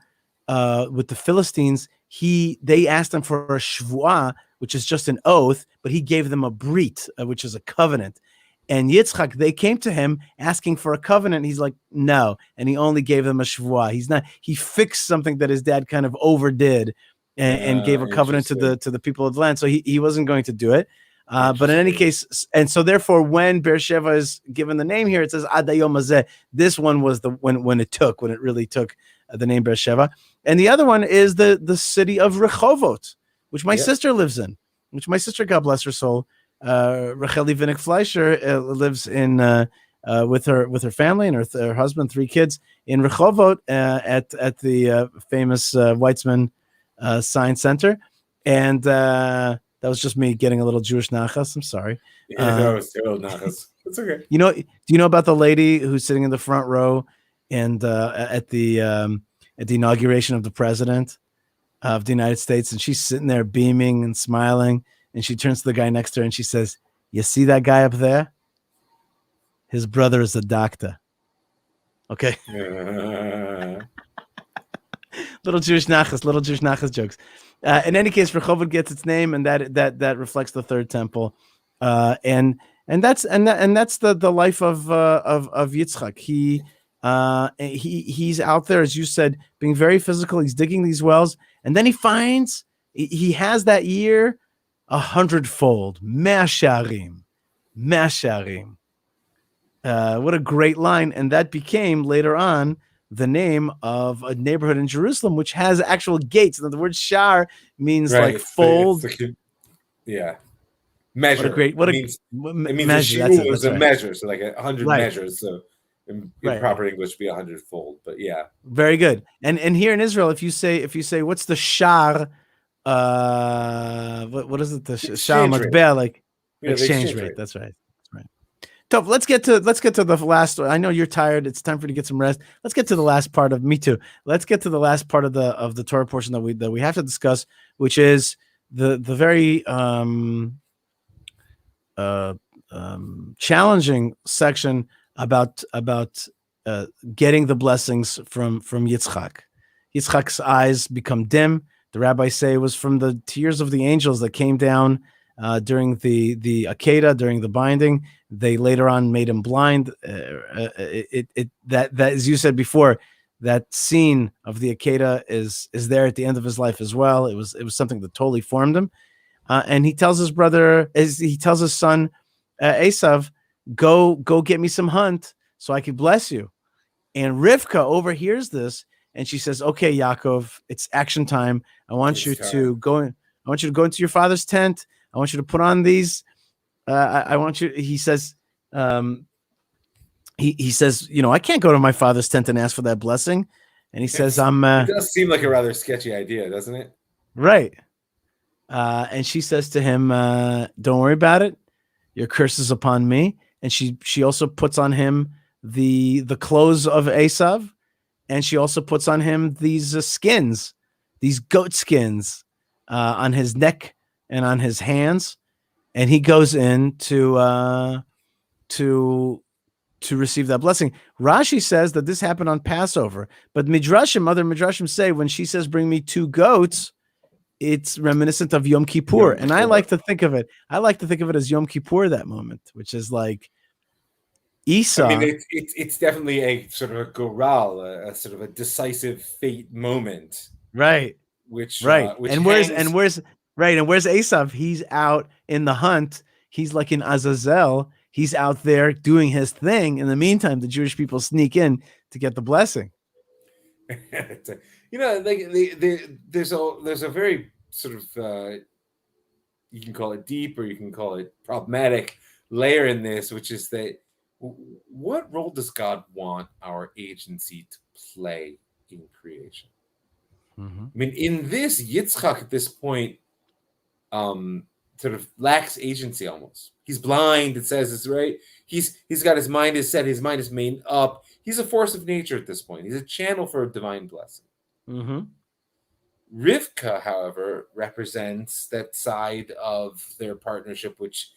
with the Philistines, they asked him for a shvuah, which is just an oath, but he gave them a brit, which is a covenant. And Yitzchak, they came to him asking for a covenant. He's like, no. And he only gave them a shvuah. He fixed something that his dad kind of overdid and gave a covenant to the people of the land. So he wasn't going to do it. But in any case, and so therefore, when Beersheba is given the name here, it says Adayom Hazeh. This one was the when it really took the name Beersheba. And the other one is the city of Rehovot, which my sister lives in, which my sister, God bless her soul, Rachel Vinik Fleisher, lives in with her family and her husband, 3 kids in Rehovot at the famous Weitzman Science Center. And that was just me getting a little Jewish nachas. I'm sorry. Yeah, that was still nachas. It's okay. Do you know about the lady who's sitting in the front row and at the inauguration of the president of the United States, and she's sitting there beaming and smiling, and she turns to the guy next to her and she says, "You see that guy up there? His brother is a doctor." Okay. Little Jewish nachas jokes. In any case, Rehovot gets its name, and that reflects the third temple, and that's the life of Yitzchak. He's out there, as you said, being very physical. He's digging these wells, and then he has that year 100-fold. Me'asharim. What a great line, and that became later on the name of a neighborhood in Jerusalem, which has actual gates. And the word shar means like fold. Yeah. Measure. It means measure. A shiur was a measure, so like 100 measures. So in proper English, be 100-fold. But yeah, very good. And here in Israel, if you say what's the shar, what is it? The shar matbeh, like exchange rate. That's right. So let's get to the last. I know you're tired. It's time for you to get some rest. Let's get to the last part of me too. Let's get to the last part of the Torah portion that we have to discuss, which is the very challenging section about getting the blessings from Yitzchak. Yitzchak's eyes become dim. The rabbis say it was from the tears of the angels that came down during the Akedah, during the binding. They later on made him blind. That as you said before, that scene of the Akedah is there at the end of his life as well. It was something that totally formed him. And he tells his son Esav, go get me some hunt so I can bless you. And Rivka overhears this, and she says, "Okay, Yaakov, it's action time. I want you to go into your father's tent. I want you to put on these. I want you." He says, he says, I can't go to my father's tent and ask for that blessing. And he says, it does seem like a rather sketchy idea, doesn't it? Right. And she says to him, "Don't worry about it. Your curse is upon me." And she also puts on him the clothes of Esav, and she also puts on him these skins, these goat skins, on his neck and on his hands, and he goes in to receive that blessing. Rashi says that this happened on Passover, but other Midrashim say when she says, "Bring me 2 goats," it's reminiscent of Yom Kippur. And I like to think of it as Yom Kippur, that moment, which is like Esau. I mean, it's definitely a sort of a goral, a sort of a decisive fate moment. Right. And where's Esav? He's out in the hunt. He's like in Azazel. He's out there doing his thing. In the meantime, the Jewish people sneak in to get the blessing. There's a very sort of you can call it deep or you can call it problematic layer in this, which is that what role does God want our agency to play in creation? Mm-hmm. I mean, in this, Yitzchak at this point sort of lacks agency almost. He's blind, it says, it's right. He's got his mind is set, his mind is made up. He's a force of nature at this point. He's a channel for a divine blessing. Mm-hmm. Rivka, however, represents that side of their partnership which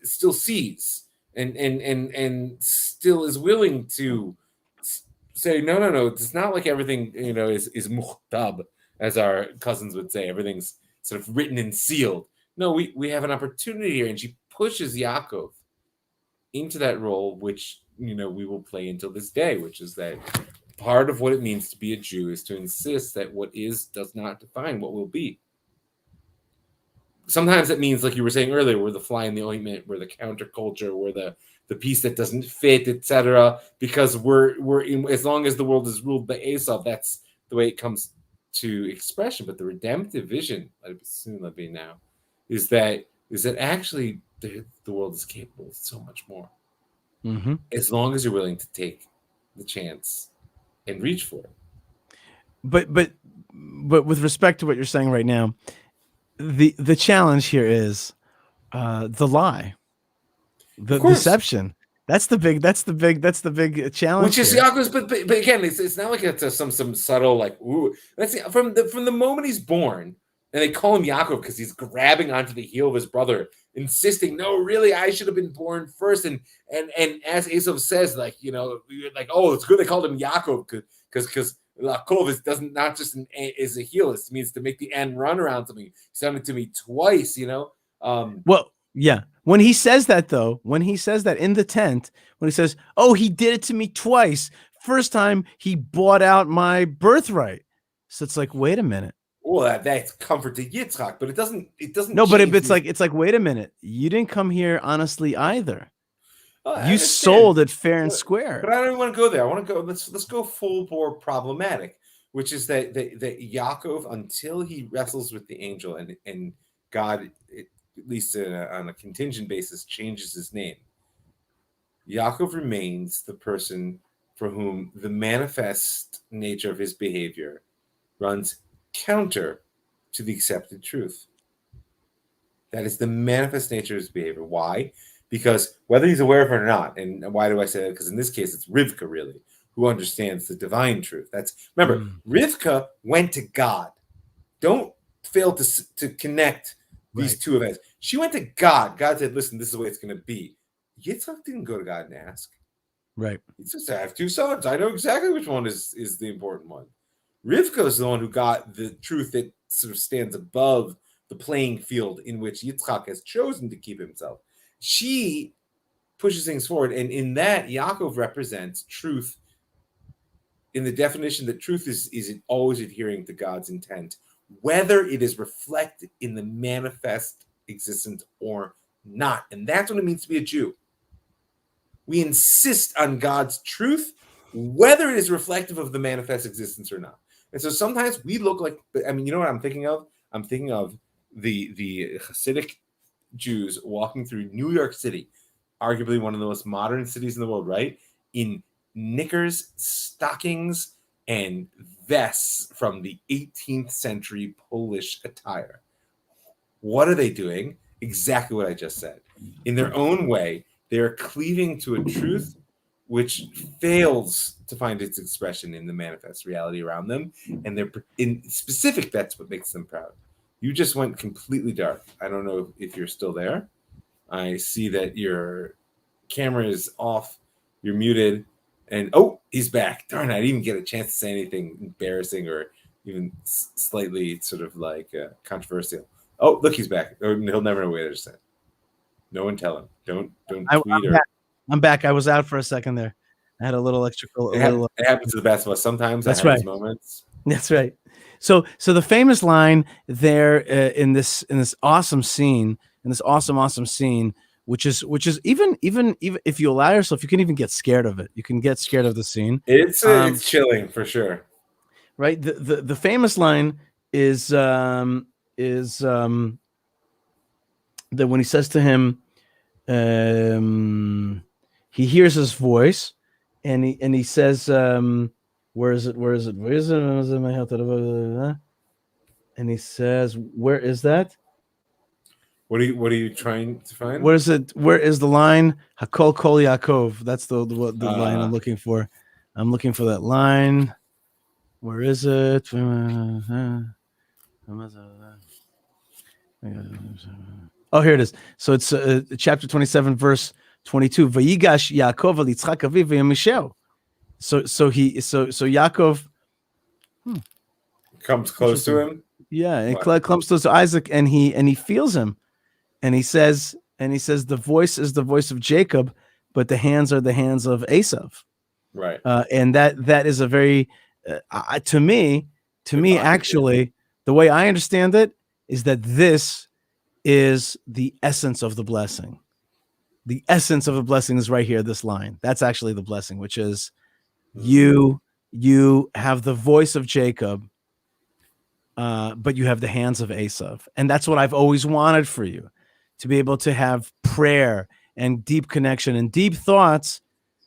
still sees and still is willing to say, no, it's not like everything, is muhtab, as our cousins would say. Everything's sort of written and sealed. No, we have an opportunity here, and she pushes Yaakov into that role, which, we will play until this day, which is that part of what it means to be a Jew is to insist that what is does not define what will be. sometimes it means, like you were saying earlier, we're the fly in the ointment, we're the counterculture, we're the piece that doesn't fit, etc. Because we're in, as long as the world is ruled by Esau, that's the way it comes to expression. But the redemptive vision, let me now, is that actually the world is capable of so much more. Mm-hmm. As long as you're willing to take the chance and reach for it. But with respect to what you're saying right now, the challenge here is the lie, the deception. That's the big challenge. Which is Yaakov's, but again, it's not like it's some subtle, like, ooh. That's from the moment he's born, and they call him Yaakov because he's grabbing onto the heel of his brother, insisting, no, really, I should have been born first. And as Esau says, like, you know, like, oh, it's good they called him Yaakov because Yaakov doesn't, not just is a heel, it means to make the end run around something. He sounded to me twice, you know. Well, yeah. When he says that, though, when he says that in the tent, when he says, "Oh, he did it to me twice. First time he bought out my birthright," so it's like, wait a minute. Well, that's comfort to Yitzchak, but it doesn't. No, but it's like, wait a minute. You didn't come here honestly either. You sold it fair and square. But I don't even want to go there. I want to go. Let's go full bore problematic, which is that Yaakov, until he wrestles with the angel and God, at least on a contingent basis, changes his name. Yaakov remains the person for whom the manifest nature of his behavior runs counter to the accepted truth. That is the manifest nature of his behavior. Why? Because whether he's aware of it or not, and why do I say that? Because in this case, it's Rivka, really, who understands the divine truth. Remember, Rivka went to God. Don't fail to connect these two events. She went to God. God said, listen, this is the way it's going to be. Yitzhak didn't go to God and ask. Right. He says, I have two sons. I know exactly which one is the important one. Rivka is the one who got the truth that sort of stands above the playing field in which Yitzhak has chosen to keep himself. She pushes things forward. And in that, Yaakov represents truth in the definition that truth is always adhering to God's intent, whether it is reflected in the manifest existence or not. And that's what it means to be a Jew. We insist on God's truth, whether it is reflective of the manifest existence or not. And so sometimes we look like, I mean, you know what I'm thinking of? I'm thinking of the Hasidic Jews walking through New York City, arguably one of the most modern cities in the world, right? In knickers, stockings, and vests from the 18th century Polish attire. What are they doing? Exactly what I just said. In their own way, they're cleaving to a truth which fails to find its expression in the manifest reality around them. And they're in specific, that's what makes them proud. You just went completely dark. I don't know if you're still there. I see that your camera is off. You're muted. And, oh, he's back. Darn, I didn't even get a chance to say anything embarrassing or even slightly sort of like controversial. Oh, look, he's back. He'll never know what I just said. No one tell him. Don't tweet I'm back. I was out for a second there. I had a little electrical. It happens to the best of us sometimes. That's right. Moments. That's right. So the famous line there in this awesome scene, which is even if you allow yourself, you can even get scared of it. You can get scared of the scene. It's chilling for sure. Right. The famous line is that when he says to him, he hears his voice, and he says, where is it? And he says, where is that? What are you trying to find? Where is it? Where is the line? Hakol Kol Yaakov. That's the line I'm looking for. I'm looking for that line. Where is it? Oh, here it is. So it's chapter 27, verse 22. Vayigash Yaakov al Yitzchak aviv v'yamisheu. So Yaakov comes close to him. Yeah, and comes close to Isaac, and he feels him, and he says, the voice is the voice of Jacob, but the hands are the hands of Esau. Right. And that is a very to me actually, the way I understand it is that this is the essence of the blessing. The essence of the blessing is right here, this line. That's actually the blessing, which is you have the voice of Jacob, but you have the hands of Esav. And that's what I've always wanted for you, to be able to have prayer and deep connection and deep thoughts,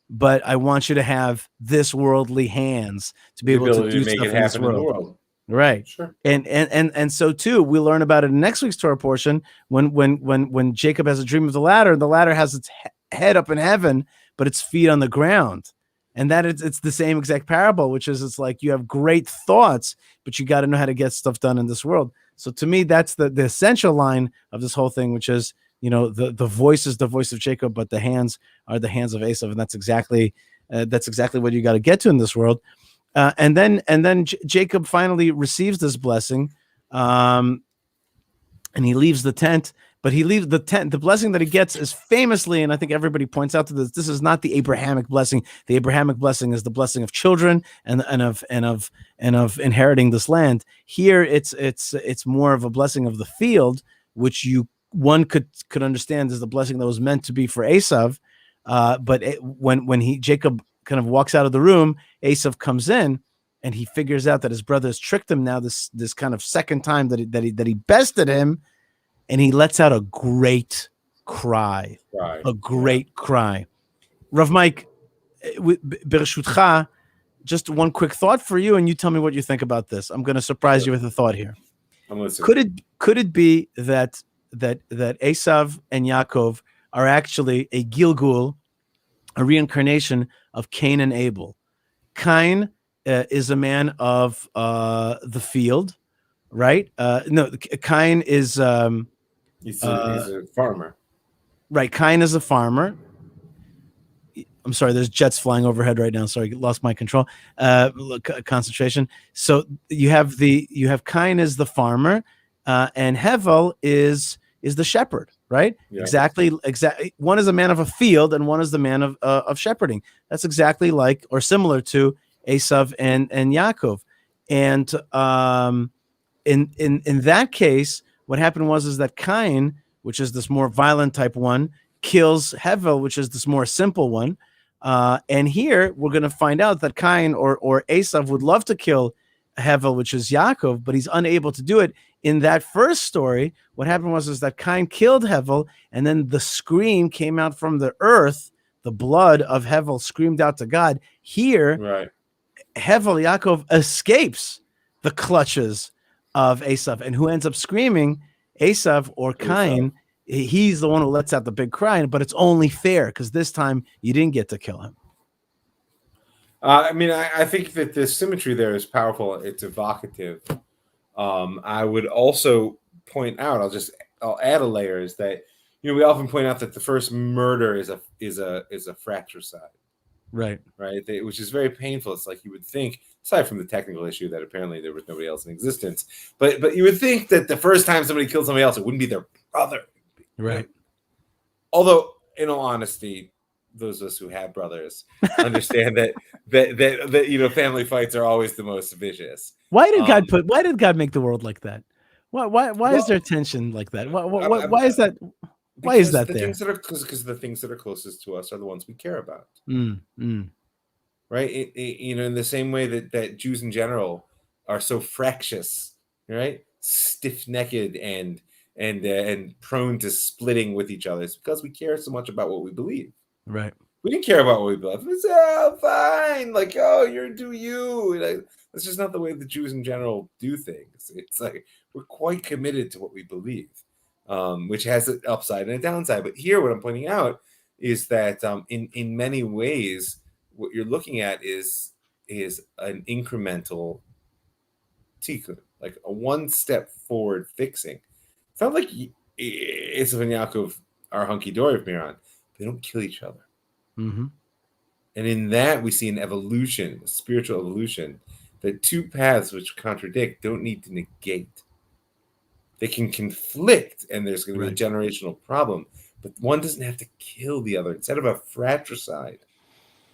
but I want you to have this worldly hands to be able to do make stuff it in this happen in the world. world. Right. Sure. And so too, we learn about it in next week's Torah portion when Jacob has a dream of the ladder has its head up in heaven, but its feet on the ground. And that it's the same exact parable, which is it's like you have great thoughts, but you got to know how to get stuff done in this world. So to me, that's the essential line of this whole thing, which is, the voice is the voice of Jacob, but the hands are the hands of Esav. And that's exactly what you got to get to in this world. And then Jacob finally receives this blessing, and he leaves the tent. But he leaves the tent. The blessing that he gets is famously, and I think everybody points out to this. This is not the Abrahamic blessing. The Abrahamic blessing is the blessing of children and of inheriting this land. Here, it's more of a blessing of the field, which one could understand as the blessing that was meant to be for Esav. But when Jacob kind of walks out of the room, Esav comes in, and he figures out that his brother has tricked him now. This kind of second time that he bested him. And he lets out a great cry, cry. Rav Mike, Bereshutcha, just one quick thought for you, and you tell me what you think about this. I'm going to surprise you with a thought here. I'm listening. Could it be that Esav and Yaakov are actually a Gilgul, a reincarnation of Cain and Abel? Cain is a man of the field, right? No, Cain is. He's a farmer. Right. Cain is a farmer. I'm sorry, there's jets flying overhead right now. Sorry, lost my control. Concentration. So you have Cain as the farmer, and Hevel is the shepherd, right? Yeah. Exactly. One is a man of a field, and one is the man of shepherding. That's exactly like or similar to Esav and Yaakov. And in that case, what happened was that Cain, which is this more violent type one, kills Hevel, which is this more simple one. And here we're going to find out that Cain or Esav would love to kill Hevel, which is Yaakov, but he's unable to do it. In that first story, what happened was that Cain killed Hevel, and then the scream came out from the earth. The blood of Hevel screamed out to God. Here, right. Hevel, Yaakov, escapes the clutches of Esav, and who ends up screaming? Esav or Cain. He's the one who lets out the big cry, but it's only fair because this time you didn't get to kill him. I think that the symmetry there is powerful. It's evocative. I would also point out, I'll add a layer, is that we often point out that the first murder is a fratricide. Right, which is very painful. It's like you would think, aside from the technical issue that apparently there was nobody else in existence, but you would think that the first time somebody killed somebody else, it wouldn't be their brother, right? Although, in all honesty, those of us who have brothers understand that family fights are always the most vicious. Why did God make the world like that? Why is there tension like that? Why is that? Why is that there? Because the things that are closest to us are the ones we care about. Right? In the same way that Jews in general are so fractious, right? Stiff-necked and prone to splitting with each other. It's because we care so much about what we believe. Right. We didn't care about what we believe. It's fine. Like, you do you. Like, that's just not the way the Jews in general do things. It's like we're quite committed to what we believe. Which has an upside and a downside. But here, what I'm pointing out is that in many ways, what you're looking at is an incremental tikkun, like a one-step forward fixing. It's not like Esav and Yaakov are hunky-dory with Miran. They don't kill each other. Mm-hmm. And in that, we see an evolution, a spiritual evolution, that two paths which contradict don't need to negate. They can conflict, and there's going to be a generational problem, but one doesn't have to kill the other. Instead of a fratricide,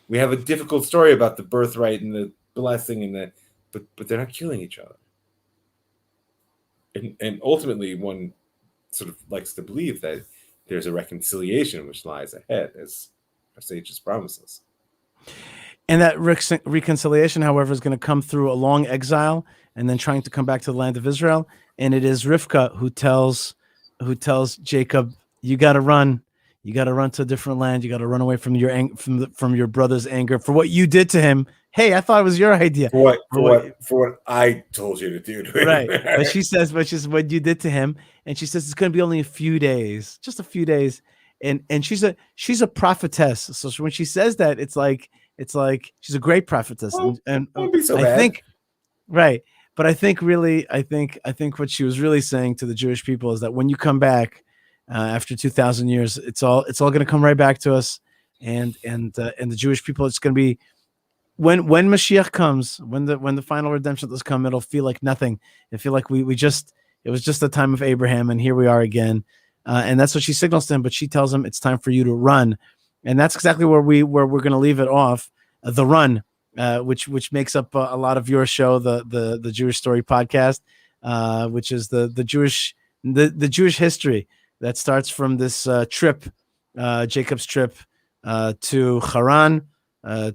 we have a difficult story about the birthright and the blessing, but they're not killing each other. And ultimately, one sort of likes to believe that there's a reconciliation which lies ahead, as our sages promise us. And that reconciliation, however, is going to come through a long exile and then trying to come back to the land of Israel. And it is Rivka who tells Jacob, "You got to run. You got to run to a different land. You got to run away from your brother's anger for what you did to him. Hey, I thought it was your idea. For what I told you to do to him." Right. But she says, what you did to him. And she says it's going to be only a few days, just a few days. And she's a prophetess. So when she says that, it's like she's a great prophetess. And won't be so I bad. think, right. But I think what she was really saying to the Jewish people is that when you come back after 2,000 years, it's all going to come right back to us. And the Jewish people, it's going to be, when Mashiach comes, when the final redemption does come, it'll feel like nothing. It'll feel like it was just the time of Abraham, and here we are again. And that's what she signals to him. But she tells him it's time for you to run, and that's exactly where we're going to leave it off. The run, which makes up a lot of your show, the Jewish Story podcast, which is the Jewish history that starts from this trip, Jacob's trip to Haran.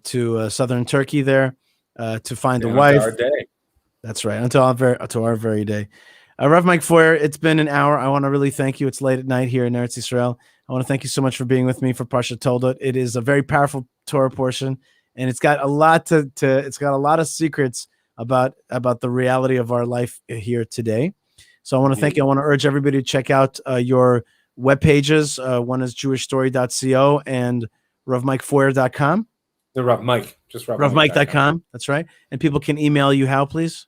To southern Turkey there to find a wife. Our day. That's right, until our very day. Rav Mike Feuer, it's been an hour. I want to really thank you. It's late at night here in Eretz Yisrael. I want to thank you so much for being with me for Parsha Toldot. It is a very powerful Torah portion, and it's got a lot it's got a lot of secrets about the reality of our life here today. So I want to thank you. I want to urge everybody to check out your web pages. One is jewishstory.co and ravmikefeuer.com. The Rav Mike, just ravmike.com. That's right. And people can email you how, please?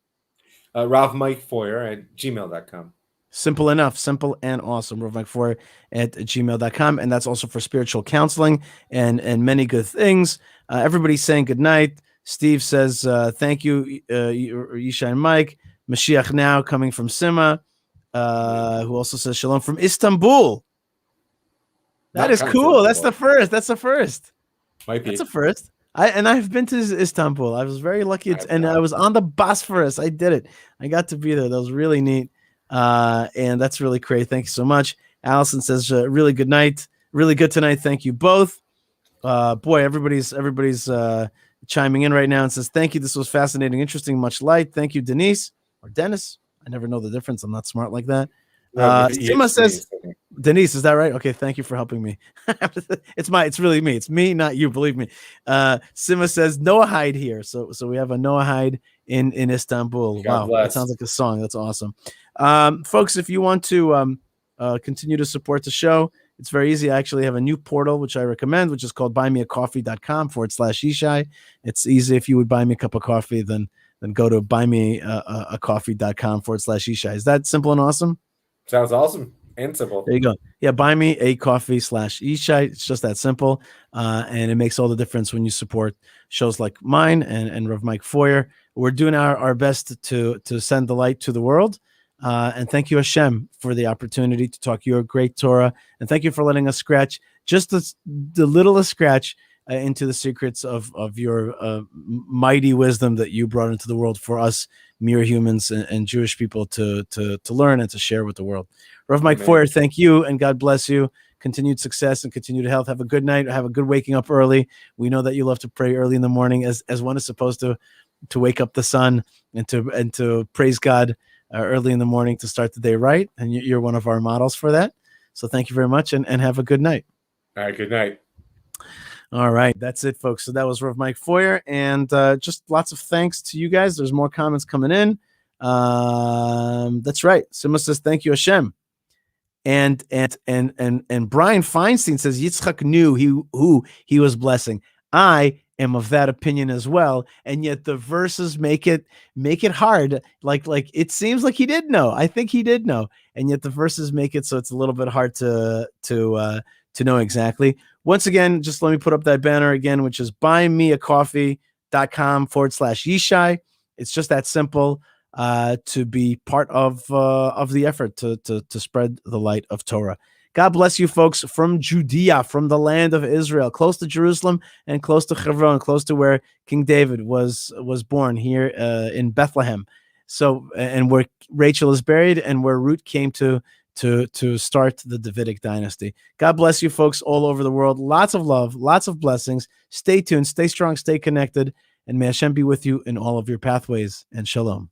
ravmikefeuer@gmail.com. Simple enough. Simple and awesome. ravmikefeuer@gmail.com. And that's also for spiritual counseling and many good things. Everybody's saying good night. Steve says, thank you, Yishai and Mike. Mashiach now coming from Sima, who also says shalom from Istanbul. That is cool. That's the first. Might be. That's a first. I've been to Istanbul. I was very lucky, and I was on the Bosphorus. I did it. I got to be there. That was really neat, and that's really great. Thank you so much. Allison says, "Really good night. Really good tonight. Thank you both." Boy, everybody's chiming in right now and says, "Thank you. This was fascinating, interesting, much light." Thank you, Denise or Dennis. I never know the difference. I'm not smart like that. Sima says, Denise, is that right? Okay, thank you for helping me. It's really me. It's me, not you. Believe me. Sima says Noahide here. So we have a Noahide in Istanbul. God wow, bless. That sounds like a song. That's awesome. Folks, if you want to continue to support the show, it's very easy. I actually have a new portal which I recommend, which is called buymeacoffee.com/Yishai. It's easy. If you would buy me a cup of coffee, then go to buymeacoffee.com/Yishai. Is that simple and awesome? Sounds awesome and simple. There you go. Yeah, buy me a coffee/Yishai. It's just that simple. And it makes all the difference when you support shows like mine and Rav Mike Feuer. We're doing our best to send the light to the world. And thank you, Hashem, for the opportunity to talk your great Torah. And thank you for letting us scratch just the littlest scratch into the secrets of your mighty wisdom that you brought into the world for us mere humans and Jewish people to learn and to share with the world. Rav Mike Feuer, thank you, and God bless you. Continued success and continued health. Have a good night. Have a good waking up early. We know that you love to pray early in the morning, as one is supposed to wake up the sun and to praise God early in the morning to start the day right. And you're one of our models for that. So thank you very much, and have a good night. All right, good night. All right, that's it, folks. So that was Rav Mike Feuer, and just lots of thanks to you guys. There's more comments coming in. That's right. Sima says, "Thank you, Hashem." And Brian Feinstein says Yitzchak knew who he was blessing. I am of that opinion as well, and yet the verses make it hard. Like it seems like he did know. I think he did know, and yet the verses make it so it's a little bit hard to know exactly. Once again, just let me put up that banner again, which is buymeacoffee.com/Yishai. It's just that simple to be part of the effort to spread the light of Torah. God bless you, folks, from Judea, from the land of Israel, close to Jerusalem and close to Hebron, close to where King David was born here in Bethlehem. So, and where Rachel is buried, and where Ruth came to to start the Davidic dynasty. God bless you folks all over the world. Lots of love, lots of blessings. Stay tuned, stay strong, stay connected, and may Hashem be with you in all of your pathways. And shalom.